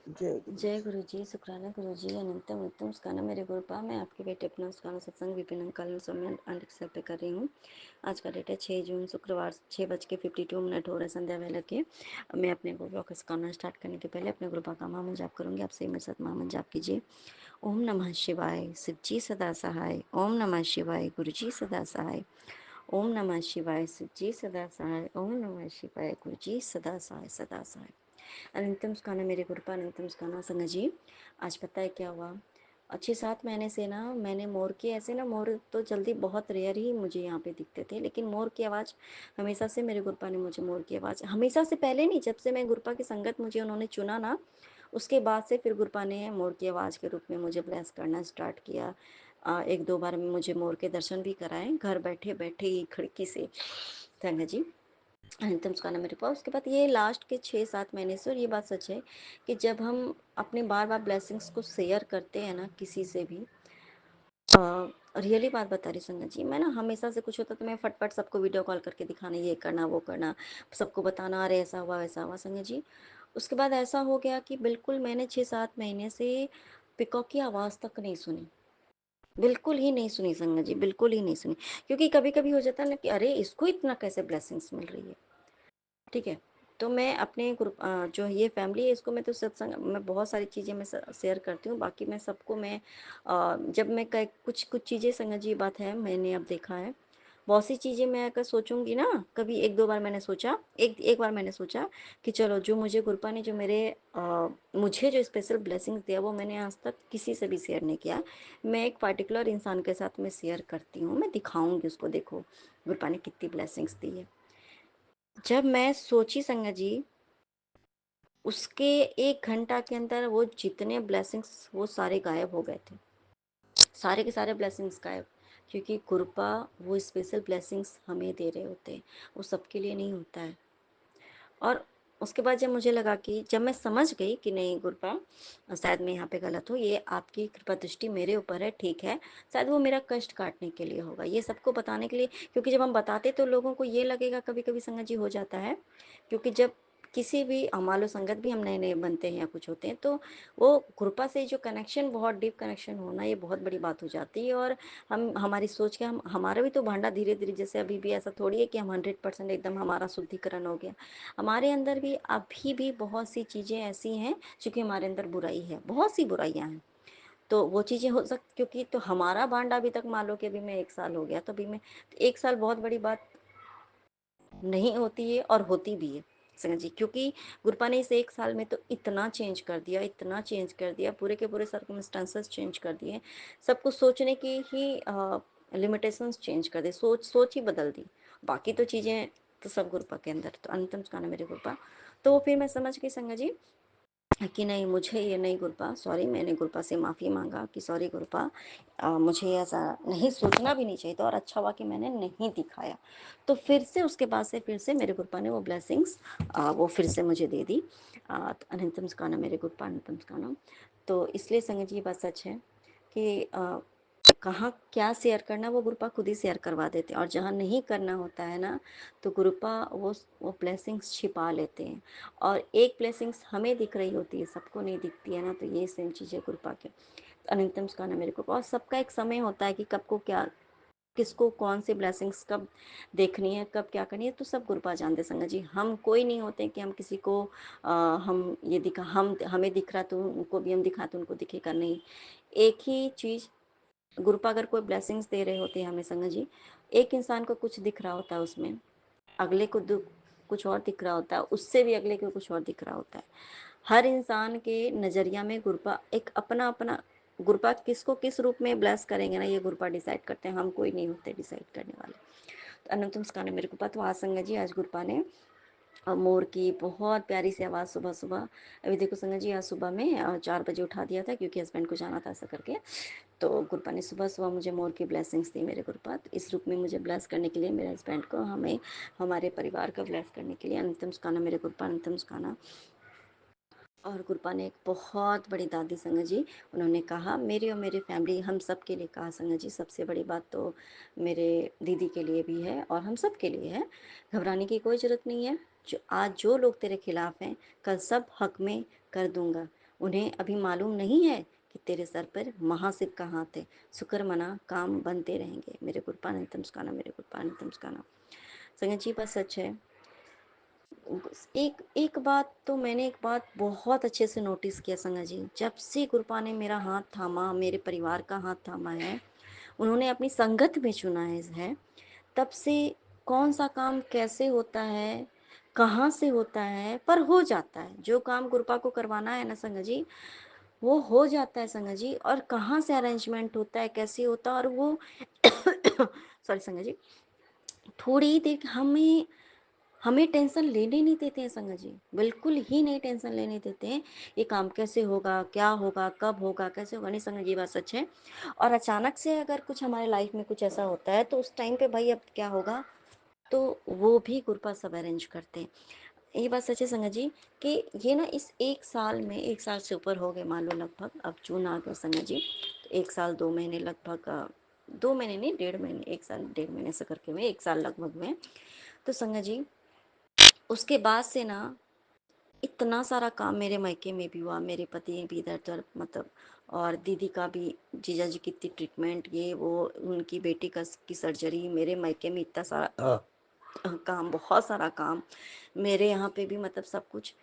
जय गुरु जय जी। गुरु जी, शुक्राना गुरु जी, अनंतम उत्तम स्काना मेरे गुरुपा। मैं आपके बेटे अपना स्काना सत्संग विपिन कालीन समय अंडर पे कर रही हूँ। आज का डेट है 6 जून शुक्रवार, 6:52 हो रहे संध्या वेला के। मैं अपने गुरुपा का स्काना स्टार्ट करने के पहले अपने गुरुपा का महामंत्र जाप करूँगी। आप सही मेरे साथ महामंत्र जाप कीजिए। ओम नमः शिवाय, शिव जी सदा सहाय। ओम नमः शिवाय, गुरु जी सदा सहाय। ओम नमः शिवाय, शिव जी सदा सहाय। ओम नमः शिवाय, गुरु जी सदा सहाय, सदा सहाय। अनंतम स्काना मेरे गुरुपा, अनंतम स्काना संग जी। आज पता है क्या हुआ? 6-7 महीने से ना मैंने मोर के ऐसे ना, मोर तो जल्दी बहुत रेयर ही मुझे यहाँ पे दिखते थे, लेकिन मोर की आवाज़ हमेशा से मेरे गुरुपा ने मुझे मोर की आवाज़ हमेशा से, पहले नहीं, जब से मैं गुरुपा की संगत मुझे उन्होंने चुना ना, उसके बाद से फिर गुरुपा ने मोर की आवाज़ के रूप में मुझे ब्लेस करना स्टार्ट किया। 1-2 बार मुझे मोर के दर्शन भी कराए घर बैठे बैठे ही खिड़की से, संग जी। अंतिम गाना मेरे पास। उसके बाद ये लास्ट के 6-7 महीने से, और ये बात सच है कि जब हम अपने बार बार ब्लेसिंग्स को शेयर करते हैं ना किसी से भी, रियली बात बता रही संगत जी, मैं ना हमेशा से कुछ होता तो मैं फटफट सबको वीडियो कॉल करके दिखाना, ये करना वो करना, सबको बताना, अरे ऐसा हुआ वैसा हुआ संगत जी। उसके बाद ऐसा हो गया कि बिल्कुल मैंने 6-7 महीने से पिकॉक की आवाज़ तक नहीं सुनी, बिल्कुल ही नहीं सुनी संगत जी, बिल्कुल ही नहीं सुनी। क्योंकि कभी कभी हो जाता है ना कि अरे इसको इतना कैसे ब्लेसिंग्स मिल रही है, ठीक है। तो मैं अपने ग्रुप जो ये फैमिली है, इसको मैं तो सत्संग में बहुत सारी चीज़ें मैं शेयर करती हूँ। बाकी मैं सबको मैं जब मैं कुछ कुछ चीज़ें संगत जी, बात है मैंने अब देखा है, बहुत सी चीज़ें मैं अगर सोचूंगी ना, कभी 1-2 बार मैंने सोचा, एक बार मैंने सोचा कि चलो जो मुझे गुरुपा ने जो मुझे जो स्पेशल ब्लेसिंग्स दिया वो मैंने आज तक किसी से भी शेयर नहीं किया। मैं एक पर्टिकुलर इंसान के साथ मैं शेयर करती हूँ, मैं दिखाऊंगी उसको, देखो गुरुपा ने कितनी ब्लेसिंग्स दी है। जब मैं सोची संगत जी, उसके 1 घंटा के अंदर वो जितने ब्लेसिंग्स वो सारे गायब हो गए थे, सारे के सारे ब्लेसिंग्स गायब। क्योंकि गुरुपा वो स्पेशल ब्लेसिंग्स हमें दे रहे होते हैं, वो सबके लिए नहीं होता है। और उसके बाद जब मुझे लगा कि जब मैं समझ गई कि नहीं गुरुपा, शायद मैं यहाँ पे गलत हूँ, ये आपकी कृपा दृष्टि मेरे ऊपर है, ठीक है, शायद वो मेरा कष्ट काटने के लिए होगा, ये सबको बताने के लिए। क्योंकि जब हम बताते तो लोगों को ये लगेगा, कभी कभी संगत जी हो जाता है, क्योंकि जब किसी भी मान लो संगत भी हम नए नए बनते हैं या कुछ होते हैं, तो वो कृपा से जो कनेक्शन, बहुत डीप कनेक्शन होना, ये बहुत बड़ी बात हो जाती है। और हम हमारी सोच के, हम हमारा भी तो भांडा धीरे धीरे, जैसे अभी भी ऐसा थोड़ी है कि हम 100% एकदम हमारा शुद्धिकरण हो गया, हमारे अंदर भी अभी भी बहुत सी चीज़ें ऐसी हैं जो कि हमारे अंदर बुराई है, बहुत सी बुराइयां हैं। तो वो चीज़ें हो सकती, क्योंकि तो हमारा भांडा अभी तक मान लो कि अभी मैं 1 साल हो गया, तो अभी मैं 1 साल बहुत बड़ी बात नहीं होती है और होती भी है संगत जी। क्योंकि गुरुपा ने इस 1 साल में तो इतना चेंज कर दिया, इतना चेंज कर दिया, पूरे के पूरे सर्कमस्टांसेस चेंज कर दिए, सब कुछ सोचने की ही लिमिटेशंस चेंज कर दी, सोच सोच ही बदल दी। बाकी तो चीज़ें तो सब गुरुपा के अंदर, तो अंतम गाना मेरे गुरुपा। तो फिर मैं समझ गई संगत जी कि नहीं, मुझे ये नहीं गुरुपा, सॉरी, मैंने गुरुपा से माफ़ी मांगा कि सॉरी गुरुपा, मुझे ऐसा नहीं सोचना भी नहीं चाहिए था, और अच्छा हुआ कि मैंने नहीं दिखाया। तो फिर से उसके बाद से फिर से मेरे गुरुपा ने वो ब्लेसिंग्स वो फिर से मुझे दे दी। तो अनंतम स्काना मेरे गुरुपा, अनंतम स्काना। तो इसलिए संगत जी ये बात सच है कि कहाँ क्या शेयर करना वो गुरुपा खुद ही शेयर करवा देते हैं, और जहाँ नहीं करना होता है ना, तो गुरुपा वो ब्लेसिंग्स छिपा लेते हैं। और एक ब्लेसिंग्स हमें दिख रही होती है, सबको नहीं दिखती है ना, तो ये सेम चीज़ है गुरुपा के। तो अनंतम स्काना मेरे को, और सबका एक समय होता है कि कब को क्या, किसको कौन सी ब्लेसिंग्स कब देखनी है, कब क्या करनी है, तो सब गुरुपा जानते संगत जी। हम कोई नहीं होते कि हम किसी को हम ये दिखा, हम हमें दिख रहा तो उनको भी हम दिखा तो उनको दिखेगा नहीं। एक ही चीज़ गुरुपा अगर कोई ब्लेसिंग्स दे रहे होते हैं हमें संगत जी, एक इंसान को कुछ दिख रहा होता है उसमें, अगले को कुछ और दिख रहा होता है, उससे भी अगले को कुछ और दिख रहा होता है। हर इंसान के नज़रिया में गुरुपा एक अपना अपना गुरुपा किसको किस रूप में ब्लेस करेंगे ना, ये गुरुपा डिसाइड करते हैं, हम कोई नहीं होते डिसाइड करने वाले। तो अनंतम स्कान मेरे गुरुपा। तो आज संगत जी, आज गुरुपा ने मोर की बहुत प्यारी सी आवाज़ सुबह सुबह, अभी देखो संगत जी, आज सुबह में 4 बजे उठा दिया था क्योंकि हस्बैंड को जाना था ऐसा करके। तो गुरुपा ने सुबह सुबह मुझे मोर की ब्लेसिंग्स दी मेरे गुरुपा। तो इस रूप में मुझे ब्लेस करने के लिए, मेरे हस्बैंड को, हमें, हमारे परिवार को ब्लेस करने के लिए अनंतम सुखाना मेरे गुरुपा, अनंतम सुखाना। और गुरुपा ने एक बहुत बड़ी दादी संगत जी, उन्होंने कहा मेरे और मेरे फैमिली, हम सब के लिए कहा संगत जी, सबसे बड़ी बात तो मेरे दीदी के लिए भी है और हम सब के लिए है। घबराने की कोई ज़रूरत नहीं है। जो लोग तेरे खिलाफ हैं, कल सब हक में कर दूंगा। उन्हें अभी मालूम नहीं है कि तेरे सर पर महाशिव का हाथ है। शुक्र मना, काम बनते रहेंगे मेरे गुरुपा, अनंतम सुखाना मेरे गुरुपा, अनंतम सुखाना। संगत जी बात सच है। एक एक बात तो मैंने, एक बात बहुत अच्छे से नोटिस किया संगत जी, जब से गुरुपा ने मेरा हाथ थामा, मेरे परिवार का हाथ थामा है, उन्होंने अपनी संगत में चुना है, तब से कौन सा काम कैसे होता है, कहाँ से होता है, पर हो जाता है। जो काम गुरुपा को करवाना है ना संगत जी, वो हो जाता है संगत जी। और कहाँ से अरेंजमेंट होता है, कैसे होता है, और वो सॉरी संगत जी, थोड़ी देर हमें हमें टेंशन लेने नहीं देते हैं संगत जी, बिल्कुल ही नहीं टेंशन लेने देते हैं। ये काम कैसे होगा, क्या होगा, कब होगा, कैसे होगा, नहीं संगत जी बात सच है। और अचानक से अगर कुछ हमारे लाइफ में कुछ ऐसा होता है तो उस टाइम पे भाई अब क्या होगा, तो वो भी गुरुपा सब अरेंज करते हैं। ये बात सच है संगत जी कि ये ना इस एक साल में, एक साल से ऊपर हो गए मान लो लगभग, अब जून आ गया संगत जी, तो एक साल 2 महीने लगभग, 2 महीने नहीं, 1.5 महीने, एक साल 1.5 महीने से करके में एक साल लगभग में। तो संगत जी उसके बाद से ना इतना सारा काम मेरे मायके में भी हुआ, मेरे पति भी इधर उधर मतलब, और दीदी का भी, जीजा जी की इतनी ट्रीटमेंट, ये वो, उनकी बेटी का की सर्जरी, मेरे मायके में इतना सारा काम, बहुत सारा काम, मेरे यहाँ पे भी मतलब सब कुछ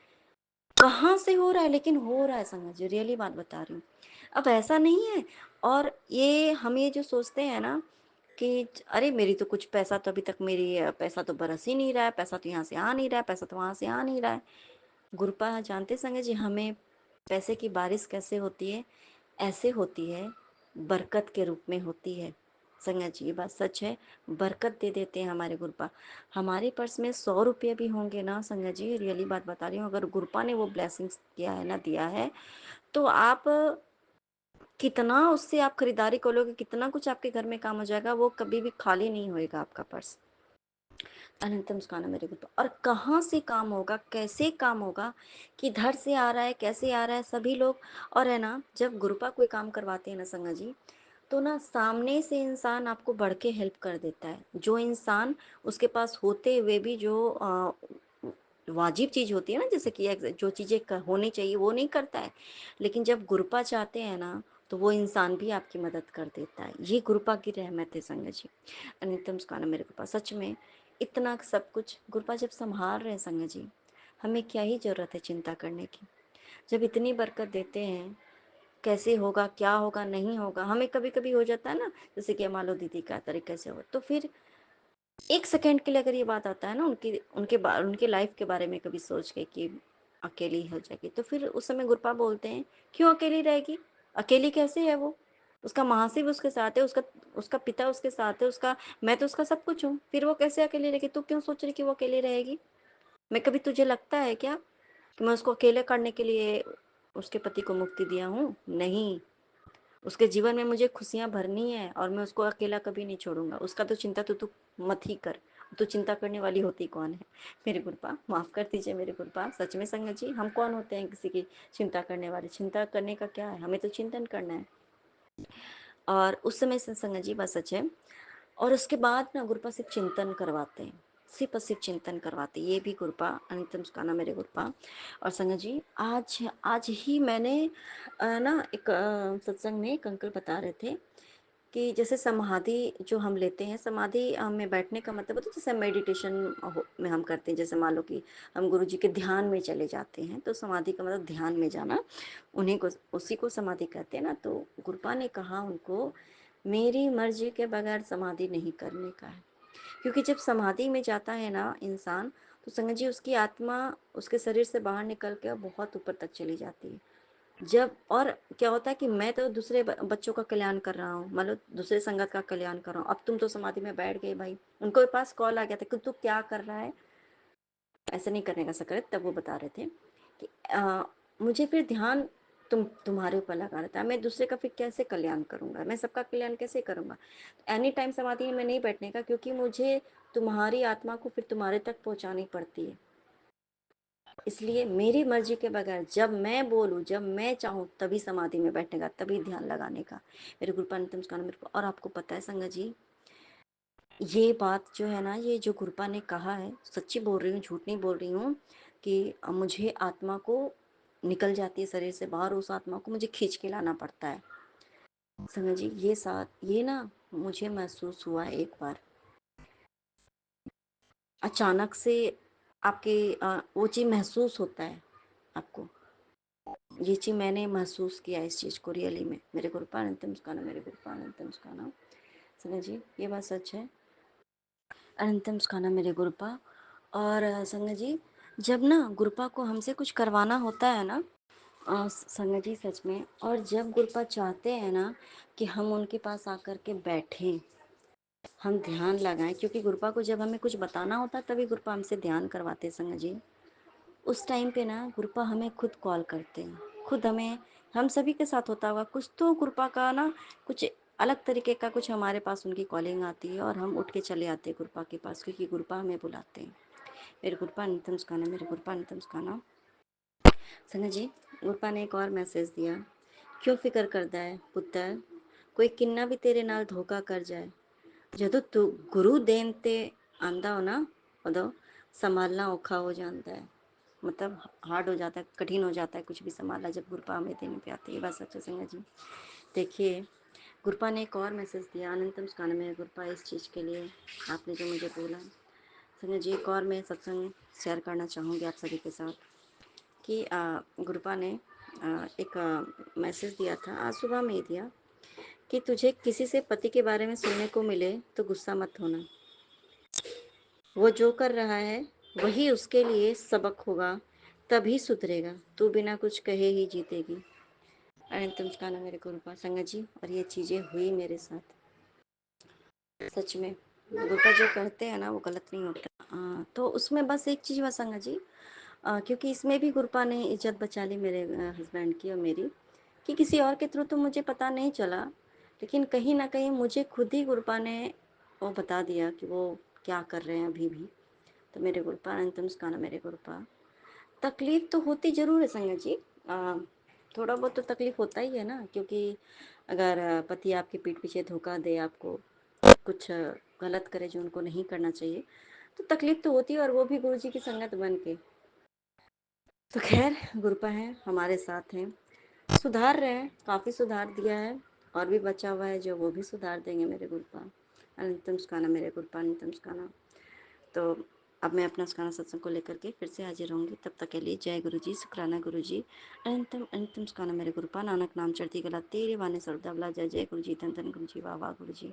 कहाँ से हो रहा है, लेकिन हो रहा है संगत जी, रियली बात बता रही हूँ। अब ऐसा नहीं है। और ये हम ये जो सोचते हैं ना कि अरे मेरी तो कुछ पैसा तो अभी तक, मेरी पैसा तो बरस ही नहीं रहा है, पैसा तो यहाँ से आ नहीं रहा है, पैसा तो वहाँ से आ नहीं रहा है। गुरुपा जानते संगत जी, हमें पैसे की बारिश कैसे होती है, ऐसे होती है, बरकत के रूप में होती है संगत जी, ये बात सच है। बरकत दे देते हैं हमारे गुरुपा। हमारे पर्स में 100 रुपये भी होंगे ना संगत जी, रियली बात बता रही हूँ, अगर गुरुपा ने वो ब्लेसिंग्स किया है ना, दिया है, तो आप कितना उससे आप खरीदारी करोगे, कितना कुछ आपके घर में काम हो जाएगा, वो कभी भी खाली नहीं होएगा आपका पर्स। अनंतम सुखाना मेरे को। और कहाँ से काम होगा, कैसे काम होगा, किधर से आ रहा है, कैसे आ रहा है, सभी लोग। और है ना, जब गुरुपा कोई काम करवाते हैं ना संगत जी, तो ना सामने से इंसान आपको बढ़ के हेल्प कर देता है। जो इंसान उसके पास होते हुए भी जो वाजिब चीज़ होती है ना, जैसे कि जो चीज़ें होनी चाहिए वो नहीं करता है, लेकिन जब गुरुपा चाहते हैं ना, तो वो इंसान भी आपकी मदद कर देता है। ये गुरुपा की रहमत है संगत जी। अनितम सुखाना मेरे गुरुपा, सच में इतना सब कुछ गुरुपा जब संभाल रहे हैं संगत जी, हमें क्या ही ज़रूरत है चिंता करने की। जब इतनी बरकत देते हैं, कैसे होगा, क्या होगा, नहीं होगा, हमें कभी कभी हो जाता है ना, जैसे कि मान लो दीदी का तरीके से हो, तो फिर एक सेकंड के लिए अगर ये बात आता है ना, उनके लाइफ के बारे में कभी सोच के कि अकेली हो जाएगी, तो फिर उस समय गुरपा बोलते हैं क्यों अकेली रहेगी, अकेली कैसे है वो, उसका महाशिव उसके साथ है, उसका उसका पिता उसके साथ है, उसका, मैं तो उसका सब कुछ हूँ, फिर वो कैसे अकेली रहेगी, तू क्यों सोच रही कि वो अकेली रहेगी। मैं कभी, तुझे लगता है क्या कि मैं उसको अकेले करने के लिए उसके पति को मुक्ति दिया हूँ, नहीं। उसके जीवन में मुझे खुशियाँ भरनी है और मैं उसको अकेला कभी नहीं छोड़ूंगा। उसका तो चिंता तो तू मत ही कर, तो चिंता करने वाली होती कौन है। मेरे गुरुपा माफ़ कर दीजिए मेरे गुरुपा, सच में संगत जी, हम कौन होते हैं किसी की चिंता करने वाले, चिंता करने का क्या है, हमें तो चिंतन करना है। और उस समय से संगत जी बात सच है। और उसके बाद ना गुरुपा सिर्फ चिंतन करवाते हैं, सिर्फ और सिर्फ चिंतन करवाते हैं, ये भी गुरुपा, अनितम सुखाना मेरे गुरुपा। और संगत जी आज आज ही मैंने ना एक सत्संग में एक अंकल बता रहे थे कि जैसे समाधि जो हम लेते हैं, समाधि में बैठने का मतलब होता है जैसे मेडिटेशन में हम करते हैं, जैसे मान लो कि हम गुरु जी के ध्यान में चले जाते हैं, तो समाधि का मतलब ध्यान में जाना, उन्हीं को, उसी को समाधि कहते हैं ना। तो गुरुपा ने कहा उनको, मेरी मर्जी के बगैर समाधि नहीं करने का है, क्योंकि जब समाधि में जाता है ना इंसान, तो संगत जी उसकी आत्मा उसके शरीर से बाहर निकल के बहुत ऊपर तक चली जाती है। जब और क्या होता है कि मैं तो दूसरे बच्चों का कल्याण कर रहा हूँ, मतलब दूसरे संगत का कल्याण कर रहा हूँ। अब तुम तो समाधि में बैठ गए भाई, उनको पास कॉल आ गया था कि तू क्या कर रहा है, ऐसा नहीं करने का सकरत। तब वो बता रहे थे कि मुझे फिर ध्यान तुम्हारे ऊपर लगा रहता है, मैं दूसरे का फिर कैसे कल्याण करूंगा, मैं सबका कल्याण कैसे करूंगा। एनी टाइम समाधि में नहीं बैठने का, क्योंकि मुझे तुम्हारी आत्मा को फिर तुम्हारे तक पहुंचानी पड़ती है। इसलिए मेरी मर्जी के बगैर जब मैं बोलूँ, जब मैं चाहूँ, तभी समाधि में बैठने का, तभी ध्यान लगाने का। मेरे गुरुपानितम स्कान मेरे को। और आपको पता है संगत जी, ये बात जो है ना, ये जो गुरुपा ने कहा है, सच्ची बोल रही हूँ, झूठ नहीं बोल रही हूँ, कि मुझे आत्मा को निकल जाती है शरीर से बाहर, उस आत्मा को मुझे खींच के लाना पड़ता है। संगत जी ये ना मुझे महसूस हुआ एक बार, अचानक से आपके वो चीज़ महसूस होता है आपको। ये चीज़ मैंने महसूस किया, इस चीज़ को रियली में। मेरे गुरुपा अनंत मुस्काना, मेरे गुरुपा अनंत मुस्काना। संगत जी ये बात सच है, अनंत मुस्काना मेरे गुरुपा। और संगत जी, जब ना गुरुपा को हमसे कुछ करवाना होता है ना, संगत जी सच में, और जब गुरुपा चाहते हैं ना कि हम उनके पास आकर के बैठें, हम ध्यान लगाएं, क्योंकि गुरुपा को जब हमें कुछ बताना होता है तभी गुरुपा हमसे ध्यान करवाते हैं संगत जी। उस टाइम पे ना गुरुपा हमें खुद कॉल करते हैं, खुद हमें, हम सभी के साथ होता होगा कुछ तो गुरुपा का ना, कुछ अलग तरीके का कुछ हमारे पास उनकी कॉलिंग आती है और हम उठ के चले आते हैं गुरुपा के पास, क्योंकि गुरुपा हमें बुलाते हैं। मेरे गुरुपा नितम स्काना, मेरे गुरुपा नितम स्काना। सना जी, गुरुपा ने एक और मैसेज दिया, क्यों फिक्र करता है पुत्र, कोई किन्ना भी तेरे नाल धोखा कर जाए, ਜਦੋਂ तू गुरु देन ते आंदा हो ना, उदो संभालना औखा हो जाता है, मतलब हार्ड हो जाता है, कठिन हो जाता है कुछ भी संभालना जब गुरुपा हमें देने पे आती है। बस अच्छा संगत जी, देखिए गुरुपा ने एक और मैसेज दिया, अनंतम स्कान में गुरुपा, इस चीज़ के लिए आपने जो मुझे बोला संगत जी। एक और मैं सत्संग शेयर करना चाहूँगी आप सभी के साथ कि गुरुपा ने एक मैसेज दिया था, आज सुबह में ही दिया, कि तुझे किसी से पति के बारे में सुनने को मिले तो गुस्सा मत होना, वो जो कर रहा है वही उसके लिए सबक होगा, तभी सुधरेगा, तू बिना कुछ कहे ही जीतेगी। अनंतम स्काना मेरे गुरुपा संगत जी। और ये चीज़ें हुई मेरे साथ, सच में गुरुपा जो करते हैं ना वो गलत नहीं होता। तो उसमें बस एक चीज़ हुआ संगत जी, क्योंकि इसमें भी गुरुपा ने इज्जत बचा ली मेरे हस्बैंड की और मेरी, कि किसी और के थ्रू तो मुझे पता नहीं चला, लेकिन कहीं ना कहीं मुझे खुद ही गुरुपा ने वो बता दिया कि वो क्या कर रहे हैं अभी भी। तो मेरे गुरुपा अनंतम स्काना मेरे गुरुपा, तकलीफ तो होती ज़रूर है संगत जी, थोड़ा बहुत तो तकलीफ होता ही है ना, क्योंकि अगर पति आपके पीठ पीछे धोखा दे, आपको कुछ गलत करे जो उनको नहीं करना चाहिए, तो तकलीफ तो होती है, और वो भी गुरु जी की संगत बन के। तो खैर गुरुपा हैं, हमारे साथ हैं, सुधार रहे हैं, काफ़ी सुधार दिया है, और भी बचा हुआ है जो वो भी सुधार देंगे मेरे गुरुपा। अनंतम स्काना मेरे गुरुपा अनंतम स्काना। तो अब मैं अपना स्काना सत्संग को लेकर के फिर से हाजिर होंगी, तब तक के लिए जय गुरु जी, शुक्राना गुरु जी। अनंतम अनंतम स्काना मेरे गुरुपा, नानक नाम चढ़ती गला तेरे वाने सर्वदा भला, जय जय गुरु जी, धन धन गुरु जी, वाह वाह गुरु जी।